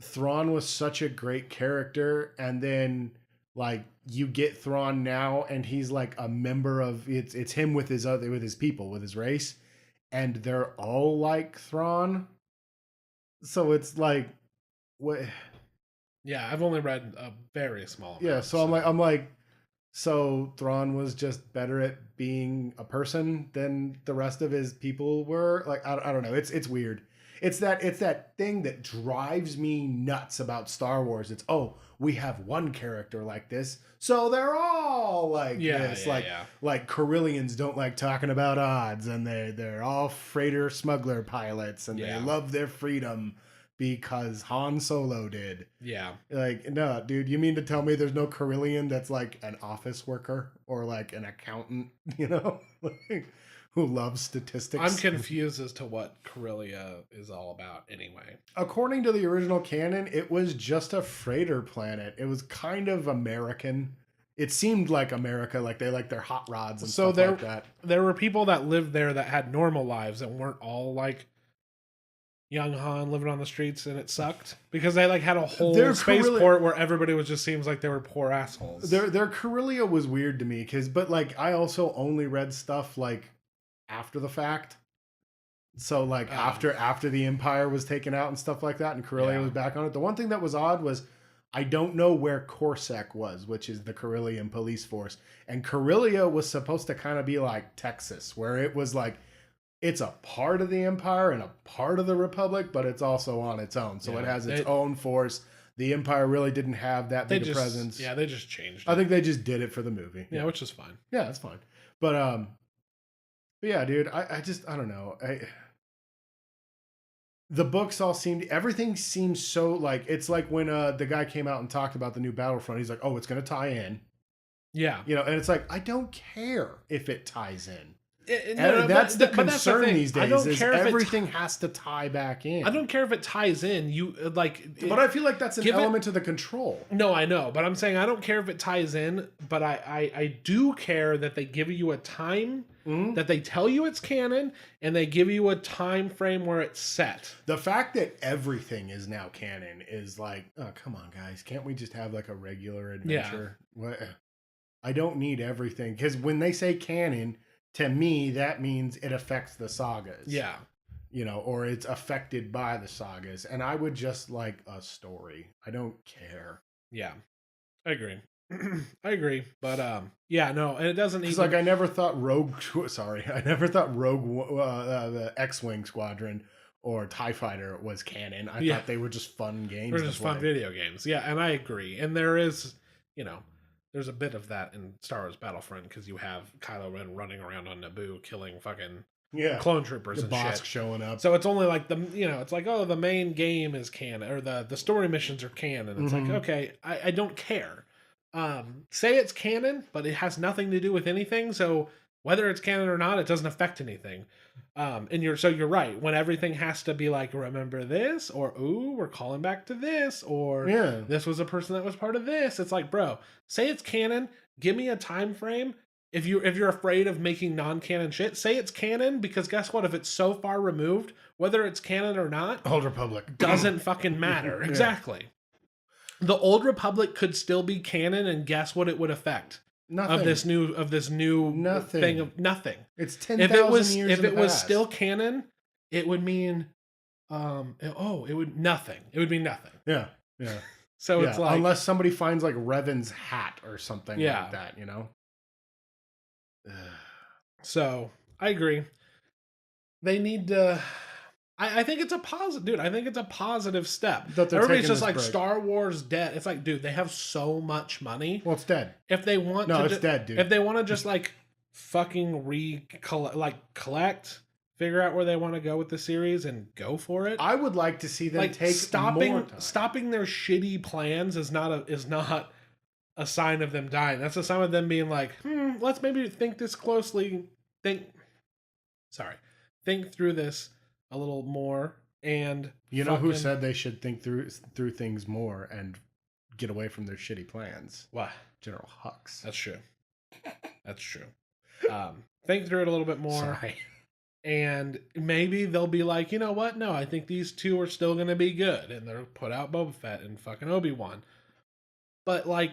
Thrawn was such a great character, and then like you get Thrawn now, and he's like a member of it's him with his people, with his race, and they're all like Thrawn. So it's like what? Yeah, I've only read a very small amount. Yeah, so I'm like, so Thrawn was just better at being a person than the rest of his people were. Like I don't know. It's weird. It's that thing that drives me nuts about Star Wars. It's we have one character like this, so they're all like this. Like Corellians don't like talking about odds, and they're all freighter smuggler pilots, and they love their freedom because Han Solo did. Yeah. Like, no, dude, you mean to tell me there's no Corellian that's like an office worker or like an accountant, you know, who loves statistics? I'm confused as to what Corellia is all about anyway. According to the original canon, it was just a freighter planet. It was kind of American. It seemed like America, like they like their hot rods and stuff like that. There were people that lived there that had normal lives and weren't all like young Han living on the streets, and it sucked because they like had a whole spaceport where everybody was just seems like they were poor assholes. Their Corellia was weird to me but like I also only read stuff like after the fact. So like after the Empire was taken out and stuff like that, and Corellia was back on it. The one thing that was odd was I don't know where Corsac was, which is the Corellian police force, and Corellia was supposed to kind of be like Texas, where it was like it's a part of the Empire and a part of the Republic, but it's also on its own. So it has its own force. The Empire really didn't have that big a presence. Yeah, they just changed it. I think they just did it for the movie. Yeah, which is fine. Yeah, that's fine. But yeah, dude, I don't know. The books all everything seems so like, it's like when the guy came out and talked about the new Battlefront, he's like, oh, it's going to tie in. Yeah. You know, and it's like, I don't care if it ties in. That's the concern these days. I don't care if everything has to tie back in. I don't care if it ties in. But I feel like that's an element to the control. No, I know, but I'm saying I don't care if it ties in. But I do care that they give you a time, that they tell you it's canon, and they give you a time frame where it's set. The fact that everything is now canon is like, oh come on, guys, can't we just have like a regular adventure? Yeah. What? I don't need everything, because when they say canon, to me, that means it affects the sagas. Yeah. You know, or it's affected by the sagas. And I would just like a story. I don't care. Yeah. I agree. I agree. But, yeah, no, and it doesn't even... like, I never thought the X-Wing Squadron or TIE Fighter was canon. I thought they were just fun games. They're just fun video games. Yeah, and I agree. And there is, you know... There's a bit of that in Star Wars Battlefront because you have Kylo Ren running around on Naboo killing fucking clone troopers and shit. Showing up. So it's only like it's like, oh, the main game is canon, or the story missions are canon. It's like, okay, I don't care. Say it's canon, but it has nothing to do with anything. So whether it's canon or not, it doesn't affect anything. And you're right. When everything has to be like, remember this, or ooh, we're calling back to this, or this was a person that was part of this. It's like, bro, say it's canon. Give me a time frame. If you're afraid of making non-canon shit, say it's canon, because guess what? If it's so far removed, whether it's canon or not, Old Republic doesn't fucking matter. Exactly. The Old Republic could still be canon, and guess what it would affect? Nothing. Of this new nothing. Thing of nothing. It's 10,000 years. If it was still canon, it would mean it would nothing. It would mean nothing. Yeah. So it's like, unless somebody finds like Revan's hat or something like that, you know. So I agree. They need to. I think it's a positive, dude. I think it's a positive step. Everybody's just like, Star Wars dead. It's like, dude, they have so much money. Well, it's dead. If they want, it's dead, dude. If they want to just like fucking collect, figure out where they want to go with the series and go for it. I would like to see them take more time. Stopping their shitty plans is not a sign of them dying. That's a sign of them being like, let's maybe think this closely. Think through this a little more And you know who said they should think through things more and get away from their shitty plans? What? General Hux. That's true. That's true. Think through it a little bit more. Sorry. And maybe they'll be like, you know what? No, I think these two are still going to be good. And they'll put out Boba Fett and fucking Obi-Wan. But, like,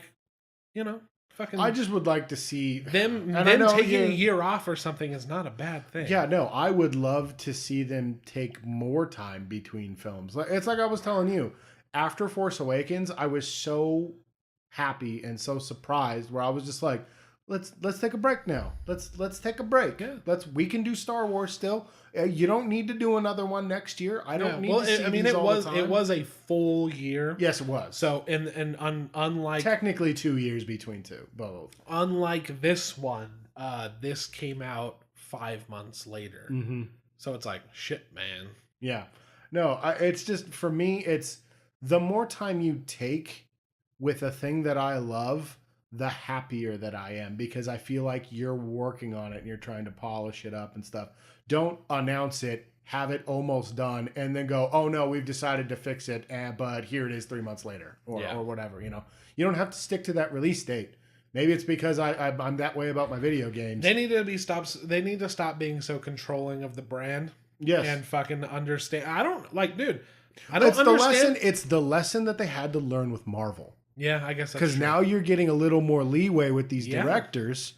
you know, fucking... I just would like to see... Them taking a year off or something is not a bad thing. Yeah, no, I would love to see them take more time between films. It's like I was telling you. After Force Awakens, I was so happy and so surprised where I was just like, let's take a break now. Let's take a break. Yeah. We can do Star Wars still. You don't need to do another one next year. I don't need to see it was a full year. Yes, it was. So unlike technically 2 years between two, both. Unlike this one, this came out 5 months later. Mm-hmm. So it's like, shit, man. Yeah. No, it's just, for me, it's the more time you take with a thing that I love, the happier that I am, because I feel like you're working on it and you're trying to polish it up and stuff. Don't announce it, have it almost done, and then go, oh no, we've decided to fix it, but here it is 3 months later, or whatever. You know, you don't have to stick to that release date. Maybe it's because I'm that way about my video games. They need to stop being so controlling of the brand. Yes, and fucking understand. I don't like, dude. I don't understand. The lesson. It's the lesson that they had to learn with Marvel. Yeah, I guess that's because now you're getting a little more leeway with these directors.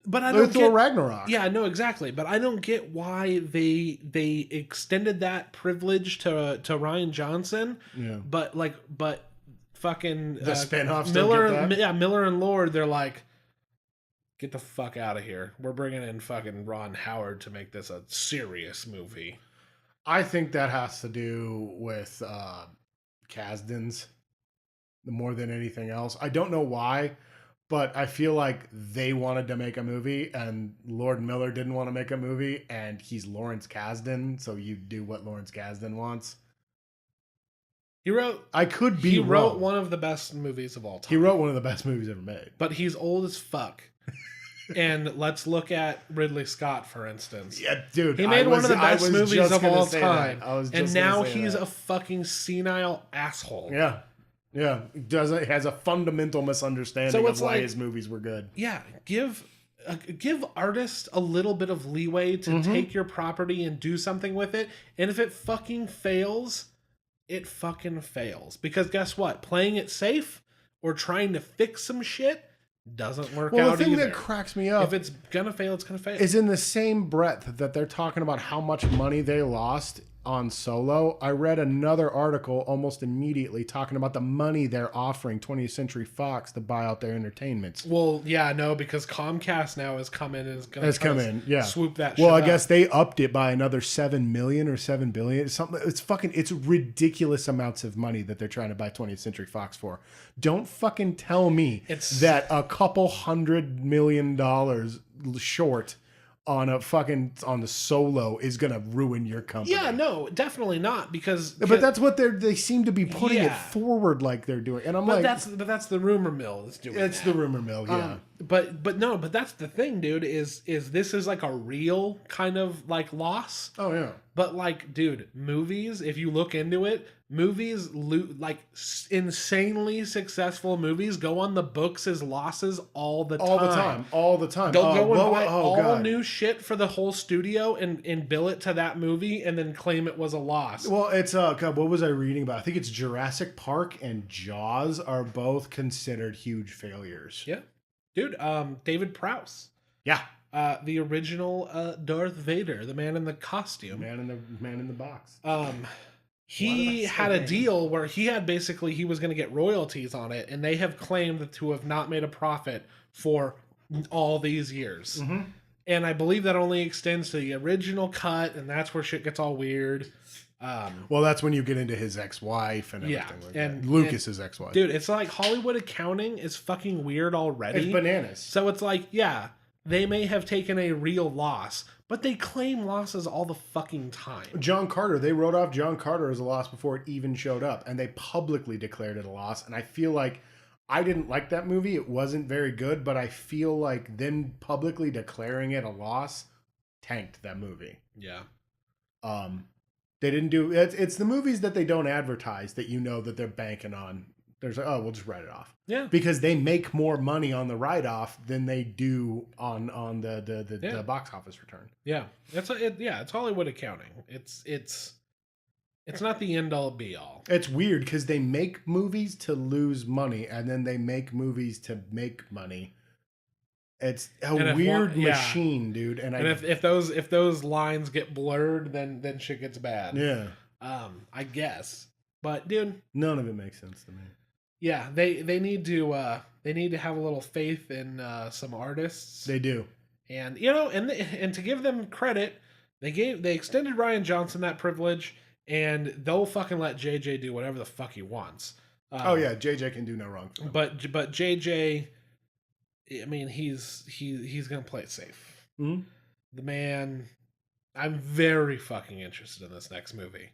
But I don't get Ragnarok. Yeah, no, exactly. But I don't get why they extended that privilege to Rian Johnson. Yeah. But fucking the spinoffs. Miller and Lord. They're like, get the fuck out of here. We're bringing in fucking Ron Howard to make this a serious movie. I think that has to do with Kasdan's more than anything else. I don't know why, but I feel like they wanted to make a movie and Lord Miller didn't want to make a movie, and he's Lawrence Kasdan, so you do what Lawrence Kasdan wants. He wrote one of the best movies of all time. He wrote one of the best movies ever made. But he's old as fuck. And let's look at Ridley Scott, for instance. Yeah, dude. He made one of the best movies of all time. And now he's a fucking senile asshole. Yeah. Yeah. Has a fundamental misunderstanding of why his movies were good. Yeah. Give artists a little bit of leeway to take your property and do something with it. And if it fucking fails, it fucking fails. Because guess what? Playing it safe or trying to fix some shit doesn't work out either. Well, the thing that cracks me up, if it's gonna fail, it's gonna fail. Is in the same breath that they're talking about how much money they lost on Solo. I read another article almost immediately talking about the money they're offering 20th Century Fox to buy out their entertainments. Well, yeah, no, because Comcast now has come in and is going to swoop that shit Well, I up. guess they upped it by another 7 million or 7 billion. It's ridiculous amounts of money that they're trying to buy 20th Century Fox for. Don't fucking tell me that a couple $100 million short on the Solo is gonna ruin your company. Yeah, no, definitely not, because but that's what they seem to be putting it forward like they're doing, and that's the rumor mill that's doing. It's the rumor mill, yeah. But that's the thing, dude. Is this is like a real kind of like loss? Oh yeah. But like, dude, movies. If you look into it, movies like insanely successful movies go on the books as losses all the time. All the time. They'll go and buy all new shit for the whole studio and bill it to that movie and then claim it was a loss. Well, it's God, what was I reading about? I think it's Jurassic Park and Jaws are both considered huge failures. Yeah. Dude, David Prowse. Yeah. The original Darth Vader, the man in the costume. Man in the box. He had a deal where he was going to get royalties on it, and they have claimed to have not made a profit for all these years. Mm-hmm. And I believe that only extends to the original cut, and that's where shit gets all weird. Well, that's when you get into his ex-wife and everything like that. Lucas's ex-wife. Dude, it's like Hollywood accounting is fucking weird already. It's bananas. So it's like, yeah, they may have taken a real loss, but they claim losses all the fucking time. John Carter, they wrote off John Carter as a loss before it even showed up, and they publicly declared it a loss. And I feel like I didn't like that movie. It wasn't very good, but I feel like them publicly declaring it a loss tanked that movie. Yeah. They didn't do it's the movies that they don't advertise that you know that they're banking on. There's like, oh, we'll just write it off. Yeah. Because they make more money on the write-off than they do on the box office return. Yeah. It's Hollywood accounting. It's not the end all be all. It's weird because they make movies to lose money and then they make movies to make money. It's a weird machine, dude. And if those lines get blurred, then shit gets bad. Yeah. I guess. But dude, none of it makes sense to me. Yeah, they need to have a little faith in some artists. They do. And and to give them credit, they extended Ryan Johnson that privilege, and they'll fucking let JJ do whatever the fuck he wants. Oh yeah, JJ can do no wrong. But JJ, I mean, he's gonna play it safe. Mm-hmm. The man, I'm very fucking interested in this next movie.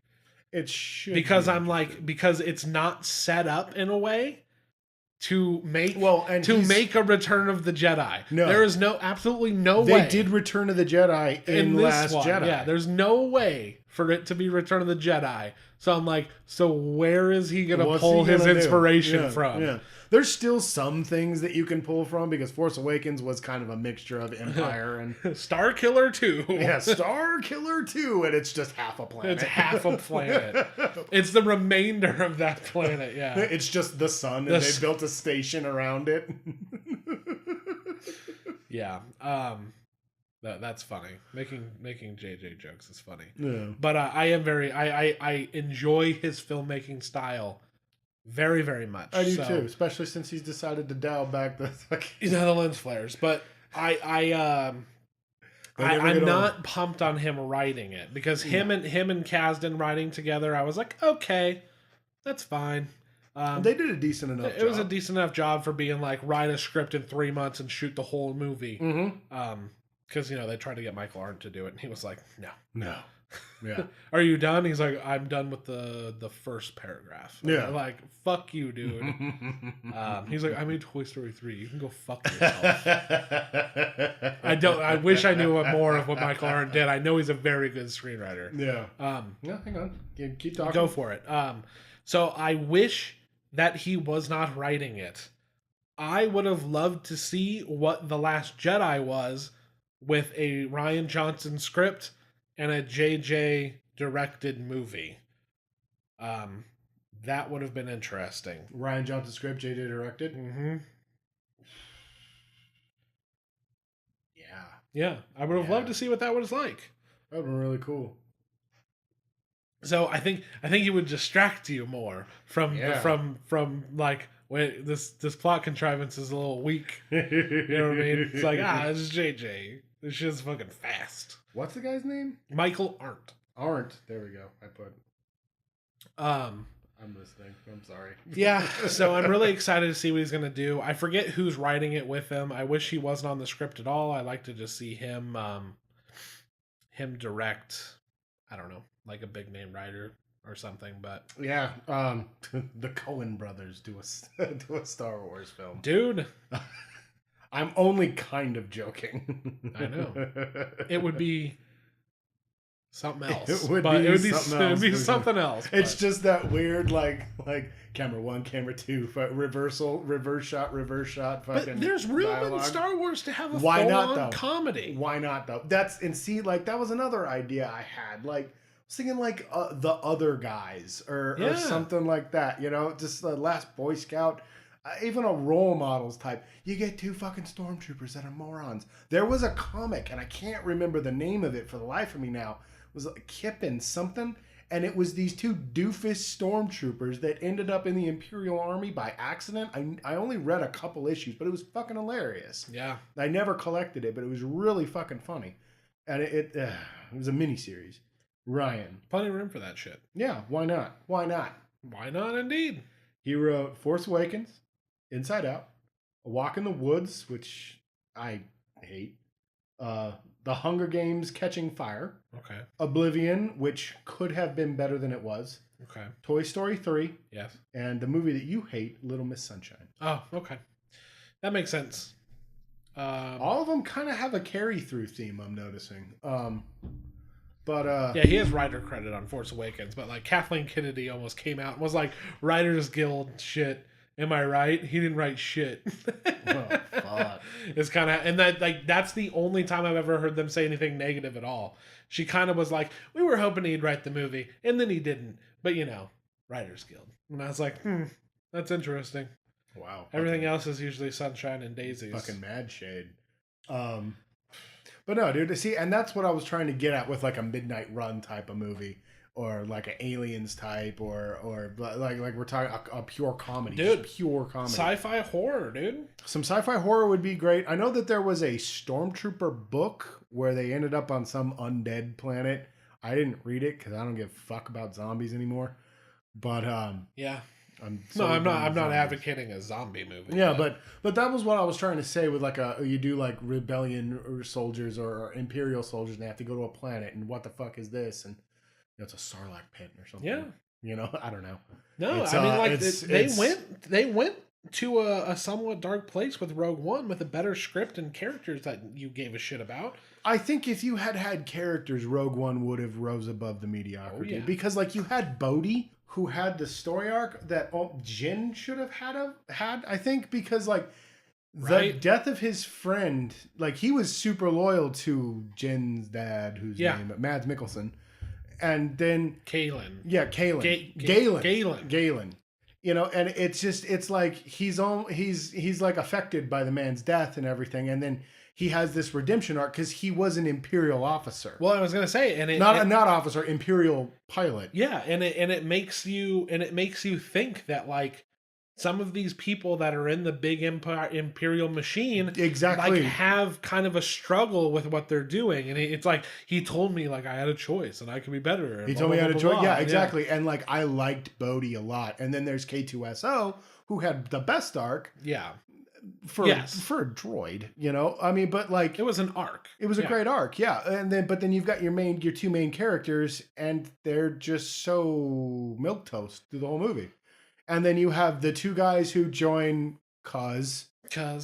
It should because because it's not set up in a way to make make a Return of the Jedi. No, there is absolutely no way. They did Return of the Jedi in Last Jedi. Yeah, there's no way for it to be Return of the Jedi. So I'm like, so where is he gonna pull his inspiration from? Yeah. There's still some things that you can pull from because Force Awakens was kind of a mixture of Empire and Star Killer 2. Yeah, Star Killer 2, and it's just half a planet. It's half a planet. It's the remainder of that planet, yeah. It's just the sun, and they built a station around it. Yeah. That's funny. Making JJ jokes is funny. Yeah. But I am I enjoy his filmmaking style very, very much. I do too, especially since he's decided to dial back the lens flares. But I'm not pumped on him writing it because him and Kasdan writing together, I was like, okay, that's fine. They did a decent enough job. It was a decent enough job for being like, write a script in 3 months and shoot the whole movie. Mm-hmm. Because they tried to get Michael Arndt to do it, and he was like, no. Yeah. Are you done? He's like, I'm done with the first paragraph. And they're like, fuck you, dude. He's like, I made Toy Story 3. You can go fuck yourself. I wish I knew more of what Michael Arndt did. I know he's a very good screenwriter. Yeah. Hang on. Keep talking. Go for it. So I wish that he was not writing it. I would have loved to see what The Last Jedi was with a Ryan Johnson script and a JJ directed movie. That would have been interesting. Ryan Johnson script, JJ directed? Mm-hmm. Yeah. I would have loved to see what that was like. That would have been really cool. So I think he would distract you more from like, wait, this plot contrivance is a little weak. You know what I mean? It's like, it's JJ. This shit's fucking fast. What's the guy's name? Michael Arndt. Arndt. There we go. I put. I'm listening. I'm sorry. Yeah. So I'm really excited to see what he's gonna do. I forget who's writing it with him. I wish he wasn't on the script at all. I like to just see him direct. I don't know, like a big name writer or something. But yeah, the Coen brothers do a Star Wars film, dude. I'm only kind of joking. I know. It would be something else. It would be something else. It's just that weird, like camera 1, camera 2, reverse shot. But there's room dialogue. In Star Wars to have a full-on comedy. Why not though? That was another idea I had. Like, I was thinking like The Other Guys or something like that. You know, just the Last Boy Scout. Even a role models type. You get 2 fucking stormtroopers that are morons. There was a comic, and I can't remember the name of it for the life of me now. It was like Kippen something, and it was these 2 doofus stormtroopers that ended up in the Imperial Army by accident. I only read a couple issues, but it was fucking hilarious. Yeah. I never collected it, but it was really fucking funny. And it was a miniseries. Ryan. Plenty of room for that shit. Yeah, why not? Why not? Why not, indeed? He wrote Force Awakens, Inside Out, A Walk in the Woods, which I hate, The Hunger Games Catching Fire, okay, Oblivion, which could have been better than it was, okay, Toy Story 3, yes, and the movie that you hate, Little Miss Sunshine. Oh, okay. That makes sense. All of them kind of have a carry-through theme, I'm noticing. But yeah, he has writer credit on Force Awakens, but like Kathleen Kennedy almost came out and was like, Writers Guild shit. Am I right? He didn't write shit. Oh, fuck. It's kind of, and that's the only time I've ever heard them say anything negative at all. She kind of was like, we were hoping he'd write the movie, and then he didn't. But Writers Guild. And I was like, that's interesting. Wow. Everything else is usually sunshine and daisies. Fucking mad shade. But no, dude. See, and that's what I was trying to get at with like a Midnight Run type of movie, or like an Aliens type, or like we're talking a pure comedy, dude. Just pure comedy, sci-fi horror, dude. Some sci-fi horror would be great. I know that there was a Stormtrooper book where they ended up on some undead planet. I didn't read it because I don't give a fuck about zombies anymore. But yeah. I'm not advocating a zombie movie. Yeah, but that was what I was trying to say with like you do like rebellion or soldiers or imperial soldiers and they have to go to a planet and what the fuck is this, and it's a Sarlacc pit or something. Yeah. I don't know. No, It's, I mean like they went to a somewhat dark place with Rogue One with a better script and characters that you gave a shit about. I think if you had characters, Rogue One would have rose above the mediocrity. Oh, yeah. Because like you had Bodhi, who had the story arc that Jin should have had, I think, because like the death of his friend, like he was super loyal to Jin's dad, whose name Mads Mikkelsen, and then Kalen. Yeah, Kalen. Galen. And it's like he's like affected by the man's death and everything, and then he has this redemption arc because he was an Imperial officer. Well, I was gonna say, and not officer, Imperial pilot. Yeah, and it makes you think that like some of these people that are in the big Imperial machine exactly like have kind of a struggle with what they're doing, and it's like he told me like I had a choice and I could be better. He told me I had a choice. Yeah, exactly. Yeah. And like I liked Bodhi a lot, and then there's K2SO who had the best arc. Yeah. For a droid, I mean, but like it was an arc. It was a great arc, yeah. And then you've got your two main characters, and they're just so milquetoast through the whole movie. And then you have the two guys who join cause and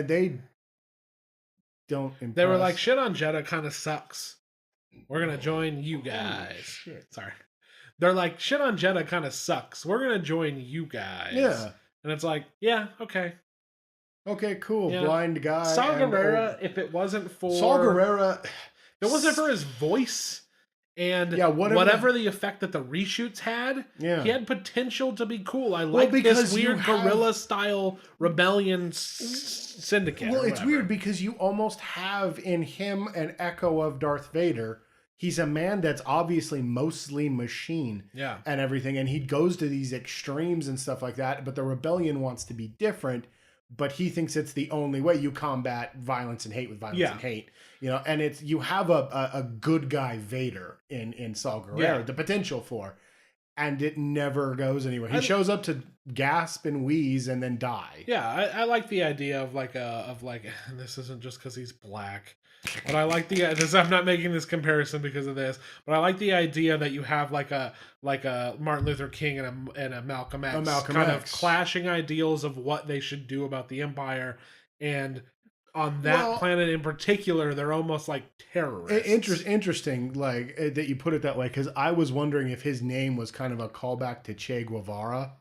they don't impress. They were like, shit on Jeddah kind of sucks. We're gonna join you guys. Shit. Sorry, they're like, shit on Jeddah kind of sucks. We're gonna join you guys. Yeah. And it's like, yeah, okay. Okay, cool. Yeah. Blind guy. Saw Gerrera, if it wasn't for... Saw Gerrera... If it wasn't for his voice and whatever the effect that the reshoots had, he had potential to be cool. I like this weird guerrilla-style rebellion syndicate. Well, it's weird because you almost have in him an echo of Darth Vader. He's a man that's obviously mostly machine and everything. And he goes to these extremes and stuff like that. But the rebellion wants to be different. But he thinks it's the only way you combat violence and hate with violence and hate. And it's you have a good guy Vader in Saw Gerrera, the potential for. And it never goes anywhere. He shows up to gasp and wheeze and then die. Yeah, I like the idea of like and this isn't just because he's black. But I like I'm not making this comparison because of this, but I like the idea that you have like a Martin Luther King and a Malcolm X of clashing ideals of what they should do about the Empire, and on that planet in particular, they're almost like terrorists. Interesting, like that you put it that way, because I was wondering if his name was kind of a callback to Che Guevara.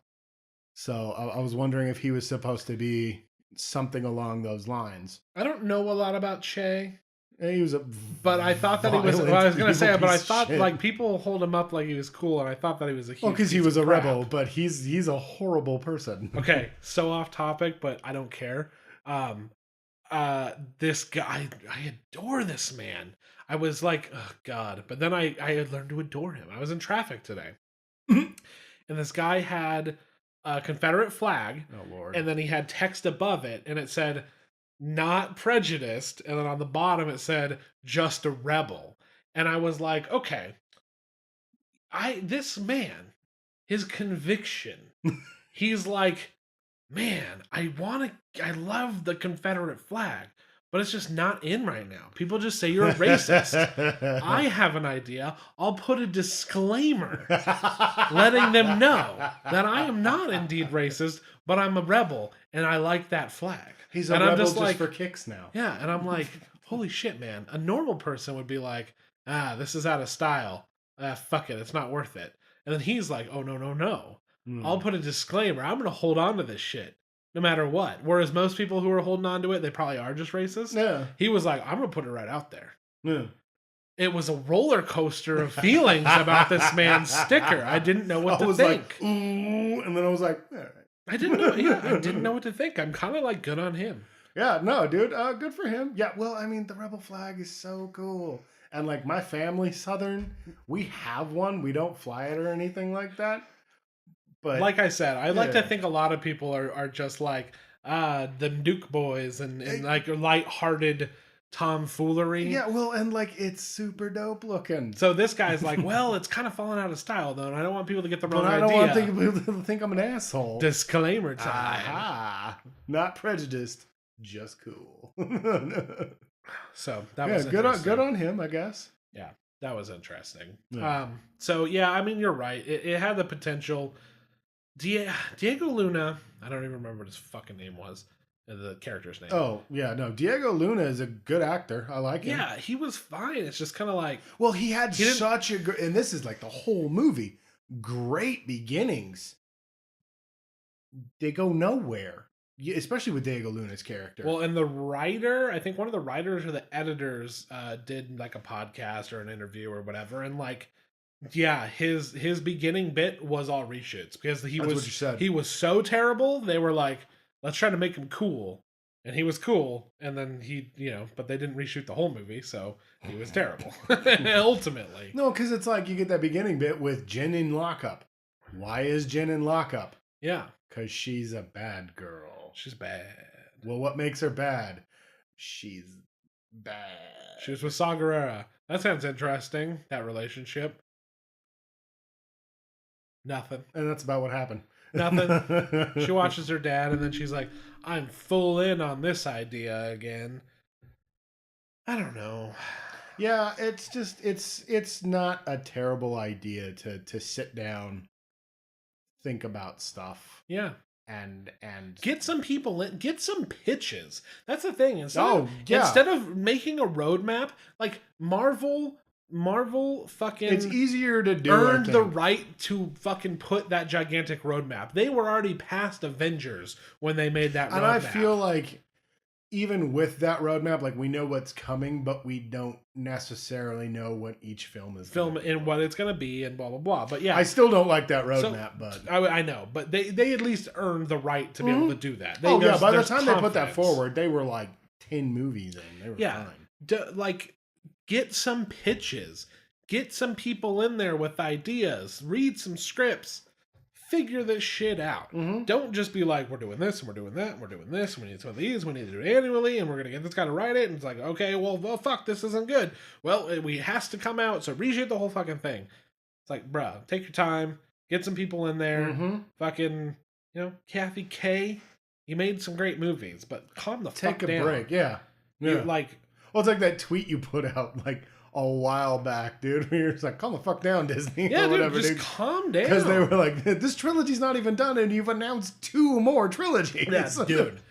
So I was wondering if he was supposed to be something along those lines. I don't know a lot about Che. He was but I thought that he was. Well, I was going to say, but I thought like people hold him up like he was cool, and I thought that he was a huge. Well, because he was a rebel, but he's a horrible person. Okay, so off topic, but I don't care. This guy, I adore this man. I was like, oh god, but then I had learned to adore him. I was in traffic today, and this guy had a Confederate flag. Oh Lord! And then he had text above it, and it said, not prejudiced, and then on the bottom it said just a rebel. And I was like, okay, this man, his conviction, he's like, man, I love the Confederate flag, but it's just not in right now. People just say you're a racist. I have an idea. I'll put a disclaimer letting them know that I am not indeed racist, but I'm a rebel and I like that flag. He's a rebel just for kicks now. Yeah, and I'm like, holy shit, man. A normal person would be like, This is out of style. Fuck it, it's not worth it. And then he's like, oh, no, no, no. I'll put a disclaimer. I'm going to hold on to this shit no matter what. Whereas most people who are holding on to it, they probably are just racist. Yeah. He was like, I'm going to put it right out there. Yeah. It was a roller coaster of feelings about this man's sticker. I didn't know what to think. Like, ooh, and then I was like, all right. I didn't know. Yeah, I didn't know what to think. I'm kind of like good on him. Yeah, no, dude, good for him. Yeah, well, I mean, the rebel flag is so cool. And like my family, Southern, we have one. We don't fly it or anything like that. But like I said, I like to think a lot of people are just like the Duke boys and like lighthearted tomfoolery. Yeah, well, and like it's super dope looking. So this guy's like, well, it's kind of falling out of style though, and I don't want people to get the wrong idea. I don't want people to think I'm an asshole. Disclaimer time. Aha. Not prejudiced, just cool. So that was good on him, I guess. Yeah, that was interesting. Yeah. So yeah, I mean, you're right. It had the potential. Diego Luna, I don't even remember what his fucking name was. The character's name. Oh, yeah, no. Diego Luna is a good actor. I like him. Yeah, he was fine. It's just kind of like... Well, he had such a... And this is like the whole movie. Great beginnings. They go nowhere. Especially with Diego Luna's character. Well, and the writer, I think one of the writers or the editors did like a podcast or an interview or whatever. And like... Yeah, his beginning bit was all reshoots because he was so terrible. They were like, let's try to make him cool, and he was cool. And then but they didn't reshoot the whole movie, so he was terrible. Ultimately, no, because it's like you get that beginning bit with Jen in lockup. Why is Jen in lockup? Yeah, because she's a bad girl. She's bad. Well, what makes her bad? She's bad. She was with Saw Gerrera. That sounds interesting. That relationship. Nothing. And that's about what happened. Nothing. She watches her dad, and then she's like, I'm full in on this idea again. I don't know. Yeah, it's just, it's not a terrible idea to sit down, think about stuff. Yeah. And get some people in, get some pitches. That's the thing. Instead of making a roadmap, like Marvel fucking... It's easier to do. Earned the right to fucking put that gigantic roadmap. They were already past Avengers when they made that roadmap. And I feel like even with that roadmap, like we know what's coming, but we don't necessarily know what each film is. And what it's going to be and blah, blah, blah. But yeah. I still don't like that roadmap, but... I know. But they at least earned the right to be able to do that. By the time they put that forward, they were like 10 movies in. They were fine. Get some pitches. Get some people in there with ideas. Read some scripts. Figure this shit out. Mm-hmm. Don't just be like, we're doing this and we're doing that and we're doing this. And we need some of these. We need to do it annually. And we're going to get this guy to write it. And it's like, okay, well, fuck, this isn't good. Well, it has to come out. So reshoot the whole fucking thing. It's like, bruh, take your time. Get some people in there. Mm-hmm. Fucking, Kathy K. You made some great movies, but calm the fuck down. Take a break. Yeah. Well, it's like that tweet you put out like a while back, dude. Where you're just like, calm the fuck down, Disney. Yeah, or whatever, just calm down. Because they were like, this trilogy's not even done, and you've announced 2 more trilogies. Yeah, dude.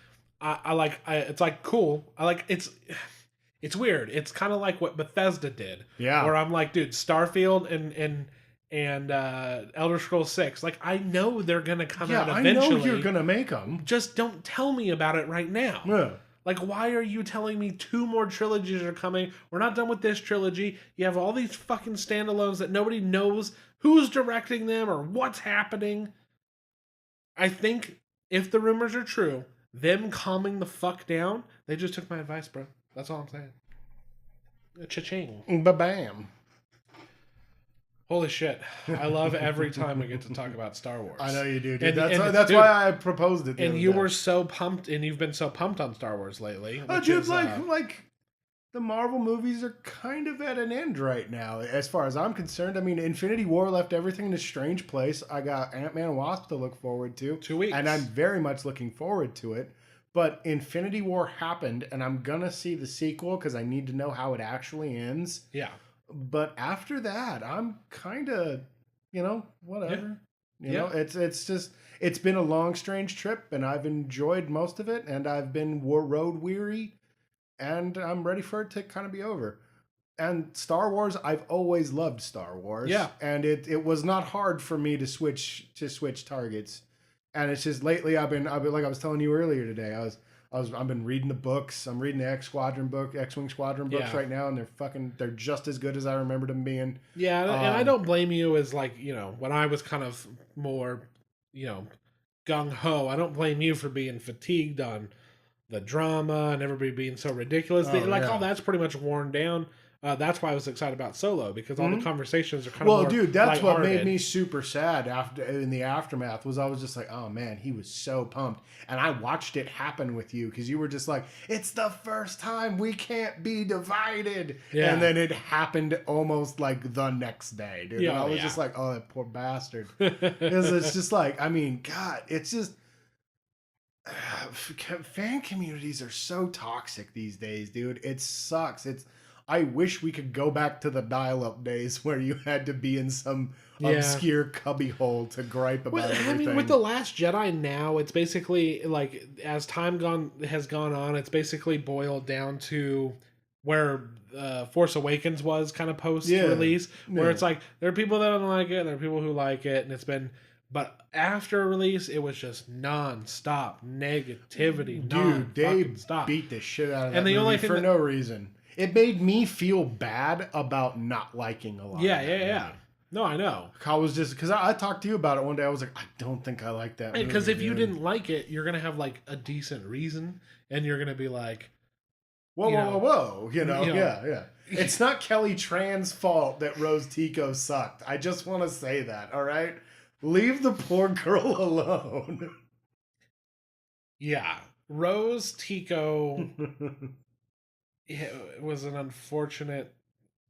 It's like cool. It's weird. It's kind of like what Bethesda did. Yeah. Where I'm like, dude, Starfield and Elder Scrolls 6. Like, I know they're gonna come out eventually. I know you're gonna make them. Just don't tell me about it right now. Yeah. Like, why are you telling me 2 more trilogies are coming? We're not done with this trilogy. You have all these fucking standalones that nobody knows who's directing them or what's happening. I think if the rumors are true, them calming the fuck down, they just took my advice, bro. That's all I'm saying. Cha-ching. Ba-bam. Holy shit. I love every time we get to talk about Star Wars. I know you do, dude. That's why I proposed it. And you were so pumped, and you've been so pumped on Star Wars lately. Dude, like the Marvel movies are kind of at an end right now, as far as I'm concerned. I mean, Infinity War left everything in a strange place. I got Ant-Man and Wasp to look forward to. 2 weeks. And I'm very much looking forward to it. But Infinity War happened, and I'm going to see the sequel because I need to know how it actually ends. Yeah. But after that, I'm kind of, whatever. Yeah. It's been a long, strange trip, and I've enjoyed most of it, and I've been road weary, and I'm ready for it to kind of be over. and Star Wars, I've always loved Star Wars. Yeah. And it was not hard for me to switch targets. And it's just lately I've been like I was telling you earlier today, I've been reading the books. I'm reading the X-Wing Squadron books Yeah. right now, and they're just as good as I remembered them being. Yeah, and I don't blame you as like, when I was kind of more, gung ho, I don't blame you for being fatigued on the drama and everybody being so ridiculous. All that's pretty much worn down. That's why I was excited about Solo, because all the conversations are kind of more dude, that's what made lighthearted. me super sad in the aftermath was I was just like, oh man, he was so pumped, and I watched it happen with you because you were just like, it's the first time we can't be divided, and then it happened almost like the next day, dude. And I was just like, oh, that poor bastard, because it's just like, I mean, God, it's just. Fan communities are so toxic these days, dude. It sucks. I wish we could go back to the dial-up days where you had to be in some obscure cubbyhole to gripe about everything. I mean, with The Last Jedi now, it's basically like as time has gone on, it's basically boiled down to where Force Awakens was kind of post-release, where it's like there are people that don't like it, and there are people who like it, and it's been. But after release, it was just non-stop negativity. Dude, they beat the shit out of that movie for no reason. It made me feel bad about not liking a lot. Yeah. No, I know. I was just because I talked to you about it one day. I was like, I don't think I like that movie. Because if you didn't like it, you're gonna have like a decent reason, and you're gonna be like, whoa. Yeah. It's not Kelly Tran's fault that Rose Tico sucked. I just want to say that. All right. Leave the poor girl alone. Yeah. Rose Tico was an unfortunate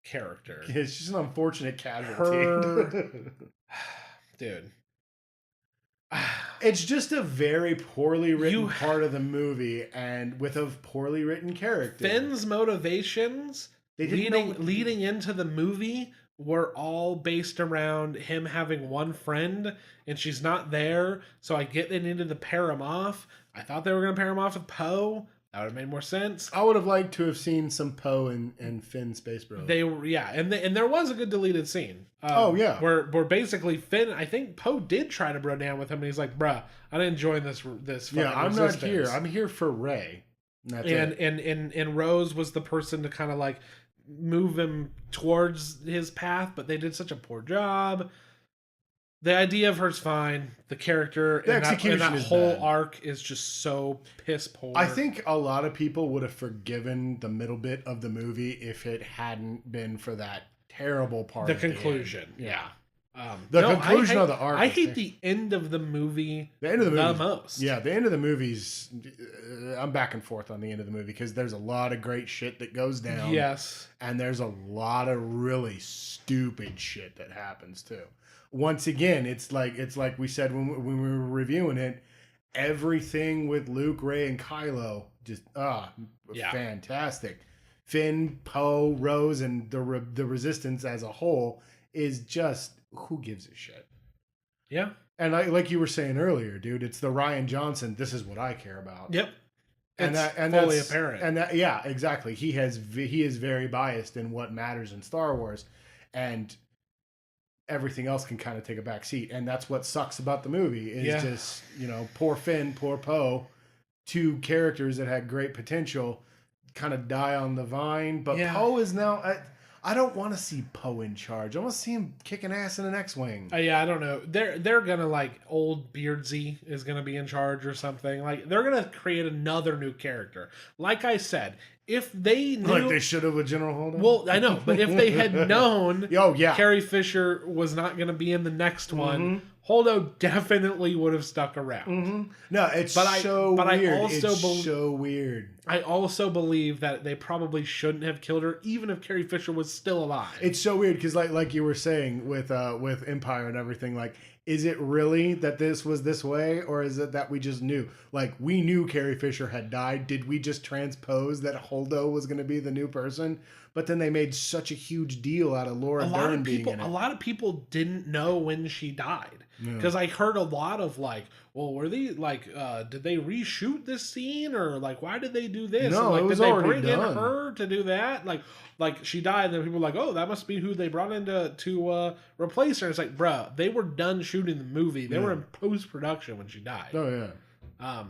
character. Yeah, she's an unfortunate casualty. Dude. It's just a very poorly written part of the movie and with a poorly written character. Finn's motivations leading into the movie were all based around him having one friend, and she's not there, so I get they needed to pair him off. I thought they were going to pair him off with Poe. That would have made more sense. I would have liked to have seen some Poe and Finn Space Bros. They were, and there was a good deleted scene. Where basically Finn, I think Poe did try to bro down with him, and he's like, "Bruh, I didn't join this." I'm not here. I'm here for Rey. And Rose was the person to kind of like move him towards his path, but they did such a poor job. The idea of her's fine. The character and that whole arc is just so piss poor. I think a lot of people would have forgiven the middle bit of the movie if it hadn't been for that terrible part. The conclusion, the conclusion of the arc. I hate the end of the movie. The end of the movie the most. Yeah, the end of the movie's. I'm back and forth on the end of the movie because there's a lot of great shit that goes down. Yes, and there's a lot of really stupid shit that happens too. Once again, it's like we said when we were reviewing it. Everything with Luke, Rey, and Kylo just fantastic. Finn, Poe, Rose, and the Resistance as a whole is just who gives a shit. Yeah, and like you were saying earlier, dude, it's the Rian Johnson. This is what I care about. Yep, and that's fully apparent. And exactly. He is very biased in what matters in Star Wars, and everything else can kind of take a back seat. And that's what sucks about the movie is just, poor Finn, poor Poe, two characters that had great potential kind of die on the vine. But Poe is now, I don't want to see Poe in charge. I want to see him kicking ass in an X-Wing. I don't know. They're gonna like old Beardsy is gonna be in charge or something. Like they're gonna create another new character. Like I said, if they knew, like they should have with General Holdo. Well, I know, but if they had known, Carrie Fisher was not gonna be in the next one, Holdo definitely would have stuck around. No, it's so weird. I also believe that they probably shouldn't have killed her, even if Carrie Fisher was still alive. It's so weird because, like you were saying with Empire and everything, like, is it really that this was this way, or is it that we just knew? Like, we knew Carrie Fisher had died. Did we just transpose that Holdo was going to be the new person? But then they made such a huge deal out of Laura Dern being in it. A lot of people didn't know when she died. Because I heard a lot of like, well, were they like, did they reshoot this scene, or like, why did they do this? No, and, like, it was did they already bring in done. her to do that? Like she died, and then people were like, oh, that must be who they brought in to replace her. It's like, bruh, they were done shooting the movie. They were in post production when she died. Oh yeah.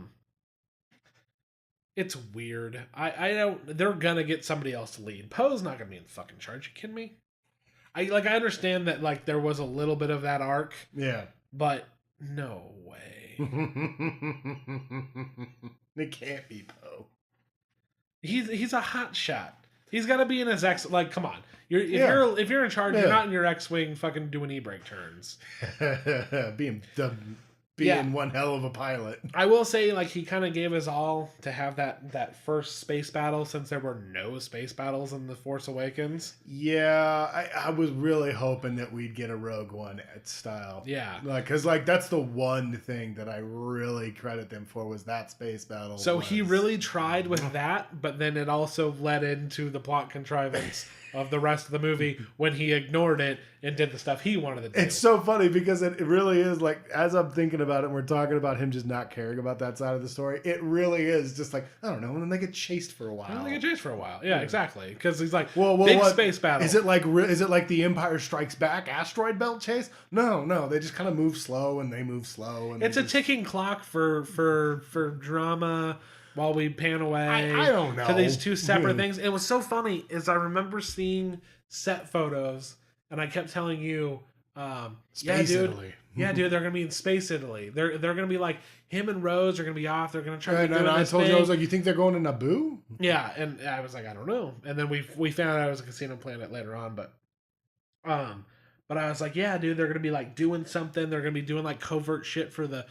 It's weird. I don't. They're gonna get somebody else to lead. Poe's not gonna be in fucking charge. You kidding me? I understand that like there was a little bit of that arc. Yeah. But no way. It can't be Poe. He's a hot shot. He's got to be in his X. Like, come on. If you're in charge, you're not in your X-wing fucking doing e-brake turns. being one hell of a pilot. I will say, like, he kind of gave his all to have that first space battle, since there were no space battles in The Force Awakens. Yeah, I was really hoping that we'd get a Rogue One style. Yeah. Because that's the one thing that I really credit them for, was that space battle. So he really tried with that, but then it also led into the plot contrivance of the rest of the movie when he ignored it and did the stuff he wanted to do. It's so funny because it really is, like, as I'm thinking about it and we're talking about him just not caring about that side of the story, it really is just like, I don't know, and then they get chased for a while. Yeah, exactly. Because he's like, big space battle. Is it like the Empire Strikes Back asteroid belt chase? No, they just kind of move slow and they move slow. And it's a ticking clock for drama. While we pan away, I don't know, to these two separate things. It was so funny is I remember seeing set photos, and I kept telling you, Italy. Yeah, dude, they're gonna be in Space Italy. They're gonna be like, him and Rose are gonna be off. They're gonna try to do I this told thing. you, I was like, you think they're going to Naboo? Yeah, and I was like, I don't know. And then we found out it was a casino planet later on, but I was like, yeah, dude, they're gonna be like doing something. They're gonna be doing like covert shit for the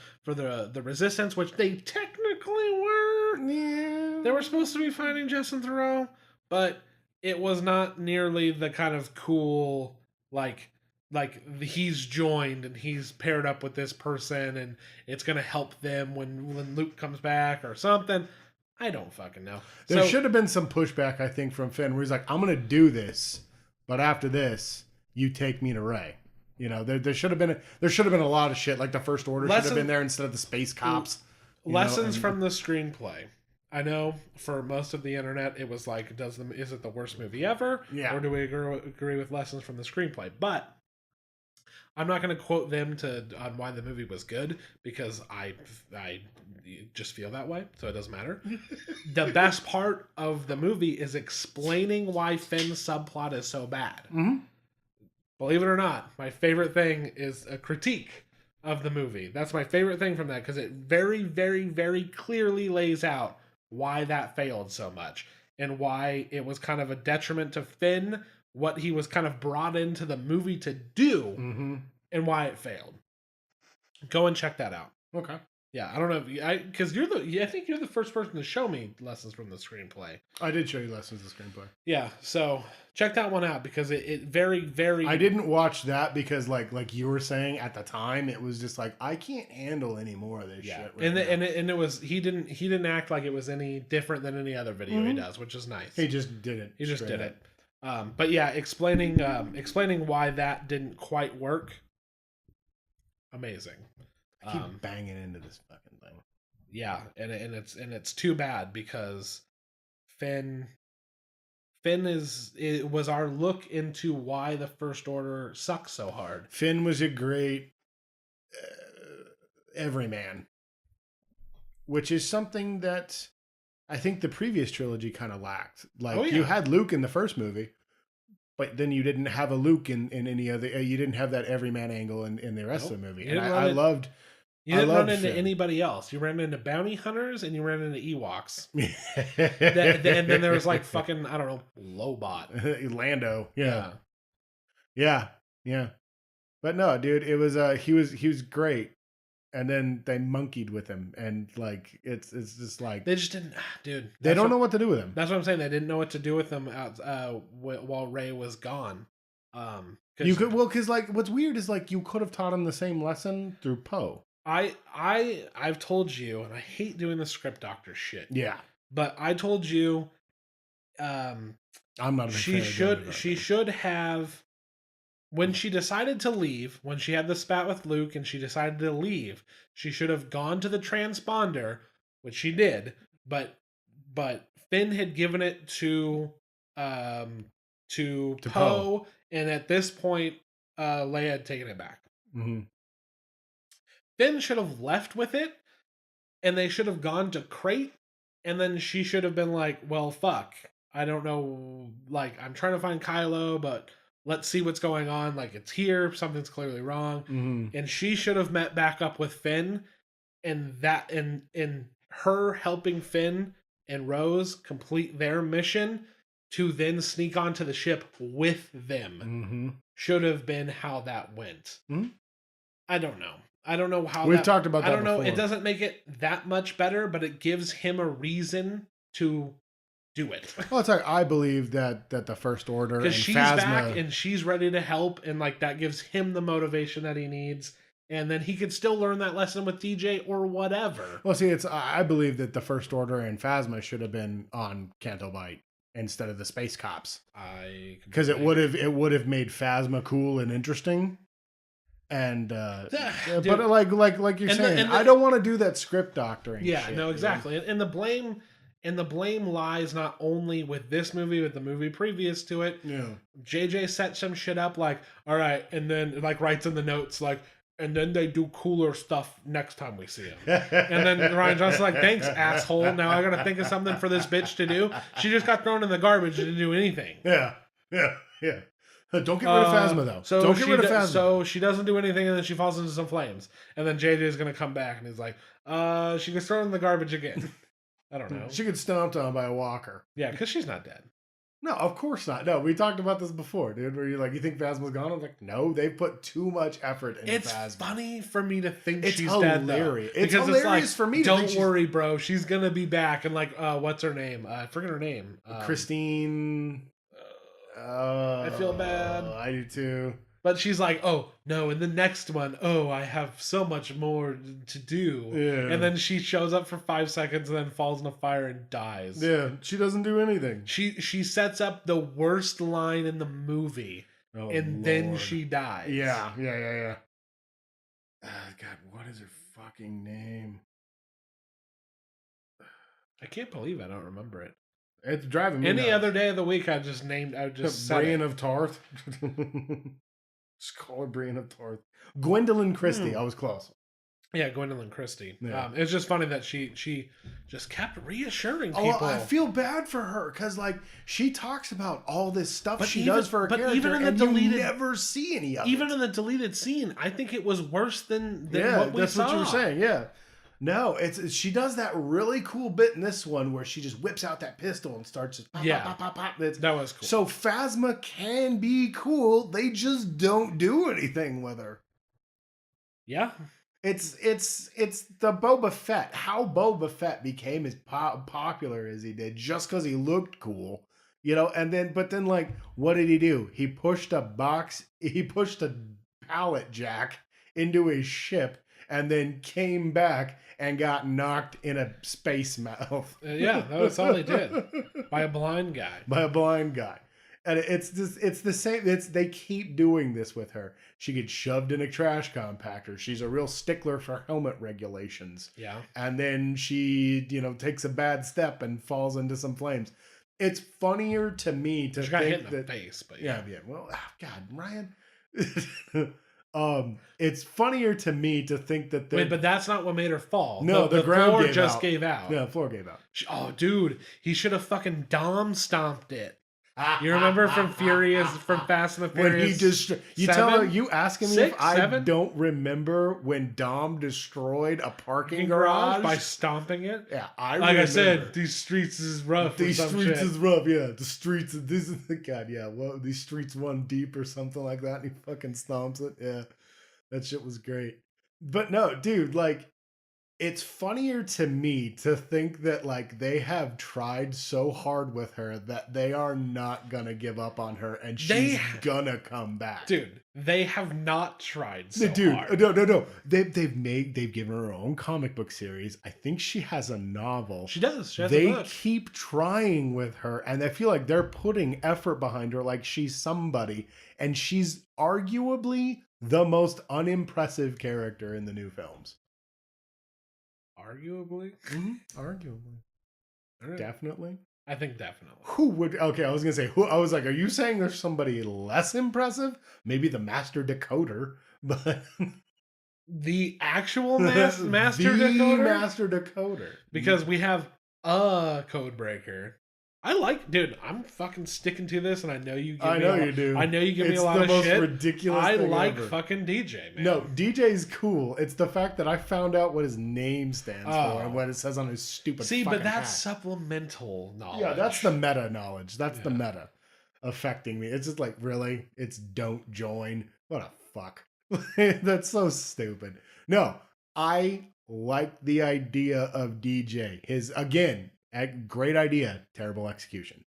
Resistance, which they technically were. Yeah. They were supposed to be fighting Justin Theroux, but it was not nearly the kind of cool, like he's joined and he's paired up with this person and it's gonna help them when Luke comes back or something. I don't fucking know. There should have been some pushback, I think, from Finn, where he's like, I'm gonna do this, but after this, you take me to Rey. You know, there should have been a lot of shit, like the First Order should have been there instead of the space cops. Lessons from the screenplay. I know for most of the internet it was like, is it the worst movie ever? Yeah. Or do we agree with lessons from the screenplay? But I'm not going to quote them on why the movie was good, because I just feel that way, so it doesn't matter. The best part of the movie is explaining why Finn's subplot is so bad. Mm-hmm. Believe it or not, my favorite thing is a critique of the movie. That's my favorite thing from that, because it very, very, very clearly lays out why that failed so much and why it was kind of a detriment to Finn, what he was kind of brought into the movie to do, and why it failed. Go and check that out. Okay. Yeah, I don't know if because I think you're the first person to show me lessons from the screenplay. I did show you lessons from the screenplay. Yeah, so check that one out, because it very, very. I didn't watch that because like you were saying at the time, it was just like, I can't handle any more of this shit. And it was he didn't act like it was any different than any other video he does, which is nice. He just did it. He just did it. But yeah, explaining why that didn't quite work. Amazing. I keep banging into this fucking thing. Yeah, and it's too bad, because Finn was our look into why the First Order sucks so hard. Finn was a great everyman, which is something that I think the previous trilogy kind of lacked. Like, you had Luke in the first movie, but then you didn't have a Luke in any other. You didn't have that everyman angle in the rest of the movie. And I loved. You didn't run into anybody else. You ran into bounty hunters and you ran into Ewoks. And then there was like fucking, I don't know, Lobot. Lando. Yeah. But no, dude, it was he was great. And then they monkeyed with him, and like it's just like they just didn't, dude. They don't know what to do with him. That's what I'm saying. They didn't know what to do with him while Rey was gone. You could because like what's weird is like you could have taught him the same lesson through Poe. I've told you, and I hate doing the script doctor shit. Yeah, but I told you, I'm not. She should have when she decided to leave, when she had the spat with Luke and she decided to leave, she should have gone to the transponder, which she did, but Finn had given it um to To Poe, and at this point, Leia had taken it back. Mm-hmm. Finn should have left with it, and they should have gone to Crate, and then she should have been like, well, fuck. I don't know, like, I'm trying to find Kylo, but let's see what's going on. Like, it's here, something's clearly wrong. Mm-hmm. And she should have met back up with Finn, and that and her helping Finn and Rose complete their mission to then sneak onto the ship with them. Mm-hmm. Should have been how that went. Mm-hmm. I don't know. I don't know how we've talked about that. I don't know. Before. It doesn't make it that much better, but it gives him a reason to do it. Well, it's like I believe that the First Order and Because she's Phasma, back and she's ready to help, and like that gives him the motivation that he needs, and then he could still learn that lesson with DJ or whatever. Well, see, I believe that the First Order and Phasma should have been on Canto Bight instead of the space cops. Because it would have made Phasma cool and interesting. And Dude, but like you're saying, I don't want to do that script doctoring. Yeah, shit, no, exactly. And the blame lies not only with this movie, but the movie previous to it. Yeah. JJ set some shit up like, all right, and then like writes in the notes like, and then they do cooler stuff next time we see him. And then Rian Johnson's like, thanks, asshole. Now I gotta think of something for this bitch to do. She just got thrown in the garbage and didn't do anything. Yeah. Don't get rid of Phasma though. So don't get rid of Phasma. So she doesn't do anything, and then she falls into some flames. And then JJ is gonna come back, and he's like, she gets thrown in the garbage again. I don't know. She gets stomped on by a walker. Yeah, because she's not dead. No, of course not. No, we talked about this before, dude. Where you're like, you think Phasma's gone? I'm like, no, they put too much effort into Phasma. It's funny for me to think it's she's hilarious. dead. It's hilarious for me. Don't worry, bro. She's gonna be back. And like, what's her name? I forget her name. Christine. I feel bad. I do too. But she's like, oh, no, in the next one, I have so much more to do. Yeah. And then she shows up for 5 seconds and then falls in a fire and dies. Yeah, she doesn't do anything. She sets up the worst line in the movie, and then she dies. Yeah. God, what is her fucking name? I can't believe I don't remember it. It's driving me Any nuts. other day of the week, I would just Brienne of Tarth. Just call her Brienne of Tarth. Gwendolyn Christie. I was close. Yeah, Gwendolyn Christie. Yeah. It's just funny that she just kept reassuring people. Oh, I feel bad for her because like she talks about all this stuff she does for her character, even in the and deleted, you never see any of it. Even in the deleted scene, I think it was worse than what we that's saw. what you were saying. Yeah. No, she does that really cool bit in this one where she just whips out that pistol and starts just pop, pop, pop, pop. That was cool. So Phasma can be cool. They just don't do anything with her. Yeah. It's the Boba Fett. How Boba Fett became as popular as he did just because he looked cool, And then like, what did he do? He pushed a pallet jack into his ship and then came back and got knocked in a space mouth. Yeah, that's all he did. By a blind guy. And it's the same. They keep doing this with her. She gets shoved in a trash compactor. She's a real stickler for helmet regulations. Yeah. And then she, takes a bad step and falls into some flames. It's funnier to me to she got think hit in the face, but yeah. Well, God, Ryan. It's funnier to me to think that wait, but that's not what made her fall. No, the ground floor just gave out. Yeah, the floor gave out. Oh, dude, he should have fucking Dom stomped it. You remember from Fast and the Furious? When you asking me if I don't remember when Dom destroyed a parking garage by stomping it? Yeah, I said, these streets is rough. These streets is rough. Yeah, the streets. This is the God. Yeah, well, these streets one deep or something like that. And he fucking stomps it. Yeah, that shit was great. But no, dude, like it's funnier to me to think that like they have tried so hard with her that they are not gonna give up on her and she's gonna come back. Dude, they have not tried so Dude, hard. no. They've given her own comic book series. I think she has a novel. She does. She has they a book. keep trying with her, and I feel like they're putting effort behind her like she's somebody, and she's arguably the most unimpressive character in the new films. Arguably? Arguably. Right. Definitely. I think definitely. Who would... Okay, I was going to say... I was like, are you saying there's somebody less impressive? Maybe the Master Decoder, but... The actual Master Decoder? Master Decoder. Because we have a code breaker. Dude, I'm fucking sticking to this, and I know you give me you do. I know you give me a lot of shit. It's the most ridiculous thing ever. Fucking DJ, man. No, DJ's cool. It's the fact that I found out what his name stands for and what it says on his stupid fucking but that's hat. Supplemental knowledge. Yeah, that's the meta knowledge. That's the meta affecting me. It's just like, really? It's don't join? What a fuck. That's so stupid. No, I like the idea of DJ. Again, great idea, terrible execution.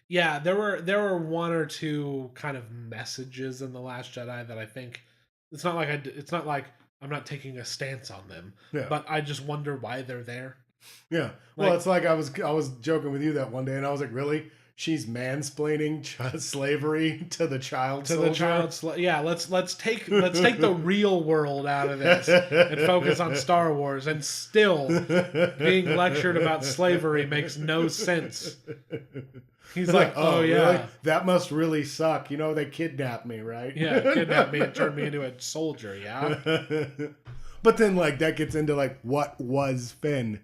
Yeah, there were one or two kind of messages in The Last Jedi that I think it's not like I'm not taking a stance on them, but I just wonder why they're there. Yeah, well, it's like I was joking with you that one day, and I was like, really? She's mansplaining slavery to the child soldier? Yeah, let's take the real world out of this and focus on Star Wars, and still being lectured about slavery makes no sense. He's like, oh yeah, really? That must really suck. You know, they kidnapped me, right? Yeah, kidnapped me and turned me into a soldier, yeah. But then like that gets into like what was Finn?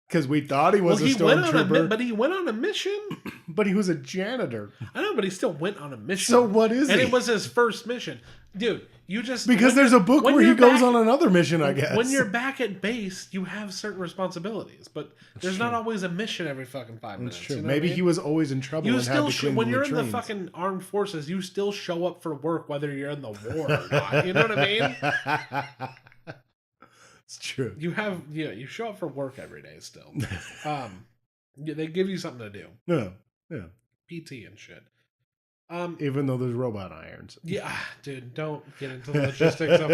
Because we thought he was a stormtrooper. But he went on a mission. But he was a janitor. I know, but he still went on a mission. So what is And it was his first mission. Dude, you just... Because there's a book where he goes on another mission, I guess. When you're back at base, you have certain responsibilities. But there's not always a mission every fucking 5 minutes. That's true. You know Maybe he was always in trouble and had to clean when you're in latrines. the fucking armed forces, you still show up for work whether you're in the war or not. You know what I mean? It's true. You show up for work every day still. They give you something to do. Yeah. PT and shit. Even though there's robot irons. Yeah, dude, don't get into the logistics of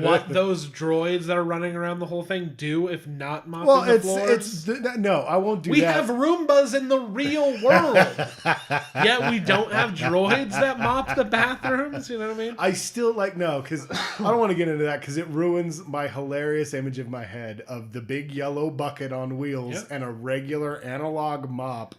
what those droids that are running around the whole thing do if not mopping the floors. No, I won't do that. We have Roombas in the real world. Yet we don't have droids that mop the bathrooms, you know what I mean? I still because I don't want to get into that because it ruins my hilarious image in my head of the big yellow bucket on wheels and a regular analog mop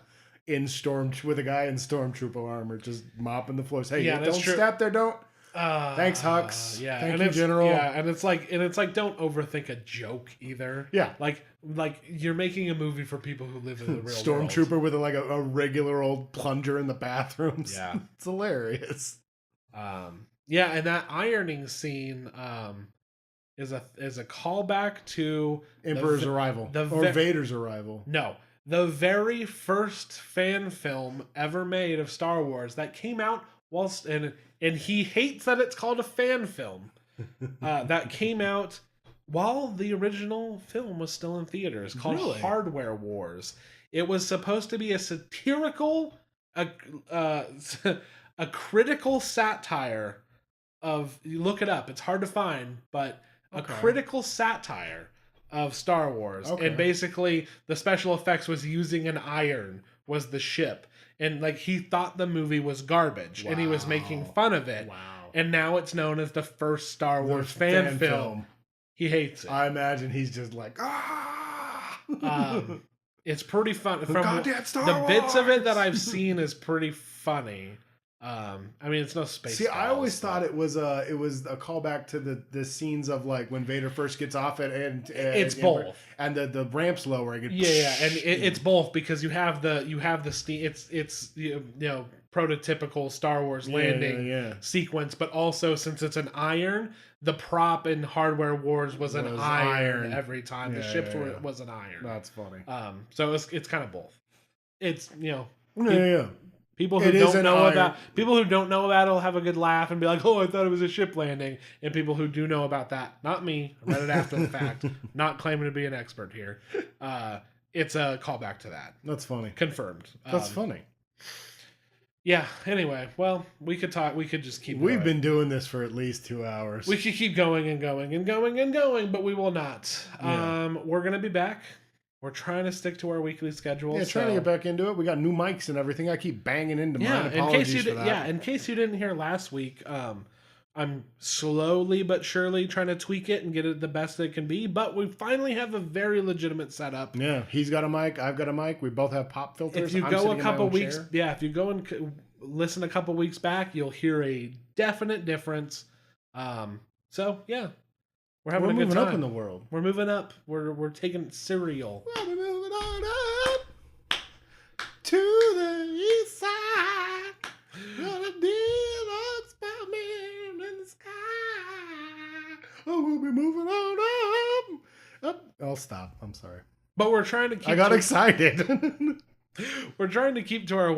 with a guy in Stormtrooper armor just mopping the floors. Hey, don't step there, don't. Thanks, Hux. Yeah, thank you, General. Yeah, and it's like don't overthink a joke either. Yeah, like you're making a movie for people who live in the real Stormtrooper world. with a regular old plunger in the bathrooms. Yeah, it's hilarious. Yeah, and that ironing scene is a callback to Emperor's arrival or Vader's arrival. No. The very first fan film ever made of Star Wars that came out and he hates that it's called a fan film. That came out while the original film was still in theaters, called Hardware Wars. It was supposed to be a satirical, a critical satire of, you look it up, it's hard to find, but a critical satire of Star Wars. And basically the special effects was using an iron was the ship, and like he thought the movie was garbage and he was making fun of it. And now it's known as the first Star Wars fan film. He hates it. I imagine he's just like it's pretty fun. From the bits of it that I've seen is pretty funny. I mean, it's no space. See, I always thought it was a callback to the scenes of like when Vader first gets off it, and it's both, and the ramp's lowering. And it's both because you have the steam. It's prototypical Star Wars landing sequence, but also since it's an iron, the prop in Hardware Wars was an iron every time the ships was an iron. That's funny. So it's kind of both. It's People who don't know about it will have a good laugh and be like, "Oh, I thought it was a ship landing." And people who do know about that, not me, I read it after the fact, not claiming to be an expert here. It's a callback to that. That's funny. Confirmed. That's funny. Yeah. Anyway, well, we could talk. We could just keep. We've been doing this for at least 2 hours. We could keep going and going and going and going, but we will not. Yeah. We're gonna be back. We're trying to stick to our weekly schedule. Yeah, trying to get back into it. We got new mics and everything. I keep banging into mine. Apologies for that. Yeah, in case you didn't hear last week, I'm slowly but surely trying to tweak it and get it the best it can be. But we finally have a very legitimate setup. Yeah, he's got a mic. I've got a mic. We both have pop filters. If you go a couple weeks, if you go and listen a couple weeks back, you'll hear a definite difference. So yeah. We're having a good time. We're moving up in the world. We're moving up. We're taking cereal. We're moving on up to the east side. Gonna deluxe Batman in the sky. Oh, we'll be moving on up. I'll stop. I'm sorry. But we're trying to keep. I got excited. We're trying to keep to our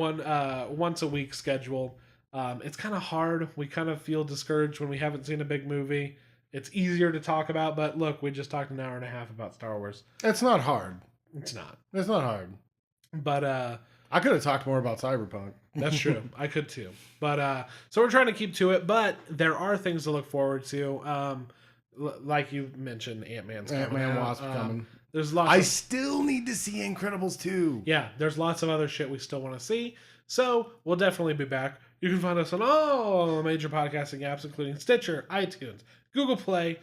once a week schedule. It's kind of hard. We kind of feel discouraged when we haven't seen a big movie. It's easier to talk about, but look, we just talked an hour and a half about Star Wars. It's not hard. It's not. It's not hard. But I could have talked more about Cyberpunk. That's true. I could too. But so we're trying to keep to it, but there are things to look forward to. Like you mentioned, Ant-Man's coming. Ant-Man Wasp coming. There's lots. I still need to see Incredibles 2. Yeah, there's lots of other shit we still want to see. So we'll definitely be back. You can find us on all major podcasting apps, including Stitcher, iTunes, Google Play,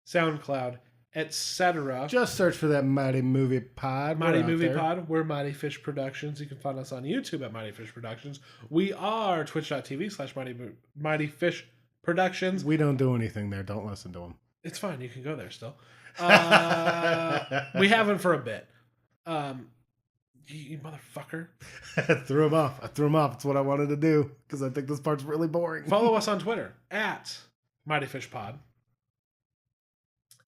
SoundCloud, etc. Just search for that Mighty Movie Pod. Mighty Movie Pod. We're Mighty Fish Productions. You can find us on YouTube at Mighty Fish Productions. We are twitch.tv/Mighty Fish Productions. We don't do anything there. Don't listen to them. It's fine. You can go there still. We haven't for a bit. You motherfucker. I threw him off. That's what I wanted to do because I think this part's really boring. Follow us on Twitter at Mighty Fish Pod.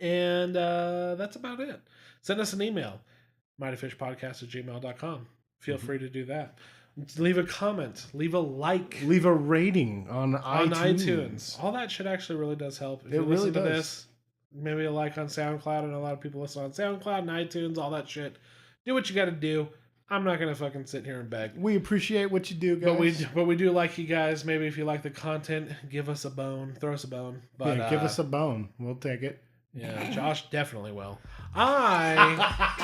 And that's about it. Send us an email, mightyfishpodcast@gmail.com. Feel free to do that. Leave a comment. Leave a like. Leave a rating on iTunes. All that shit actually really does help. If it you really listen to does. this, maybe a like on SoundCloud, and a lot of people listen on SoundCloud and iTunes, all that shit. Do what you got to do. I'm not going to fucking sit here and beg. We appreciate what you do, guys. But we do like you guys. Maybe if you like the content, give us a bone. Throw us a bone. But, yeah, give us a bone. We'll take it. Yeah, Josh definitely will. I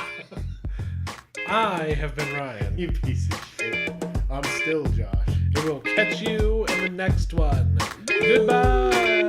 have been Ryan. You piece of shit. I'm still Josh. And we'll catch you in the next one. Goodbye.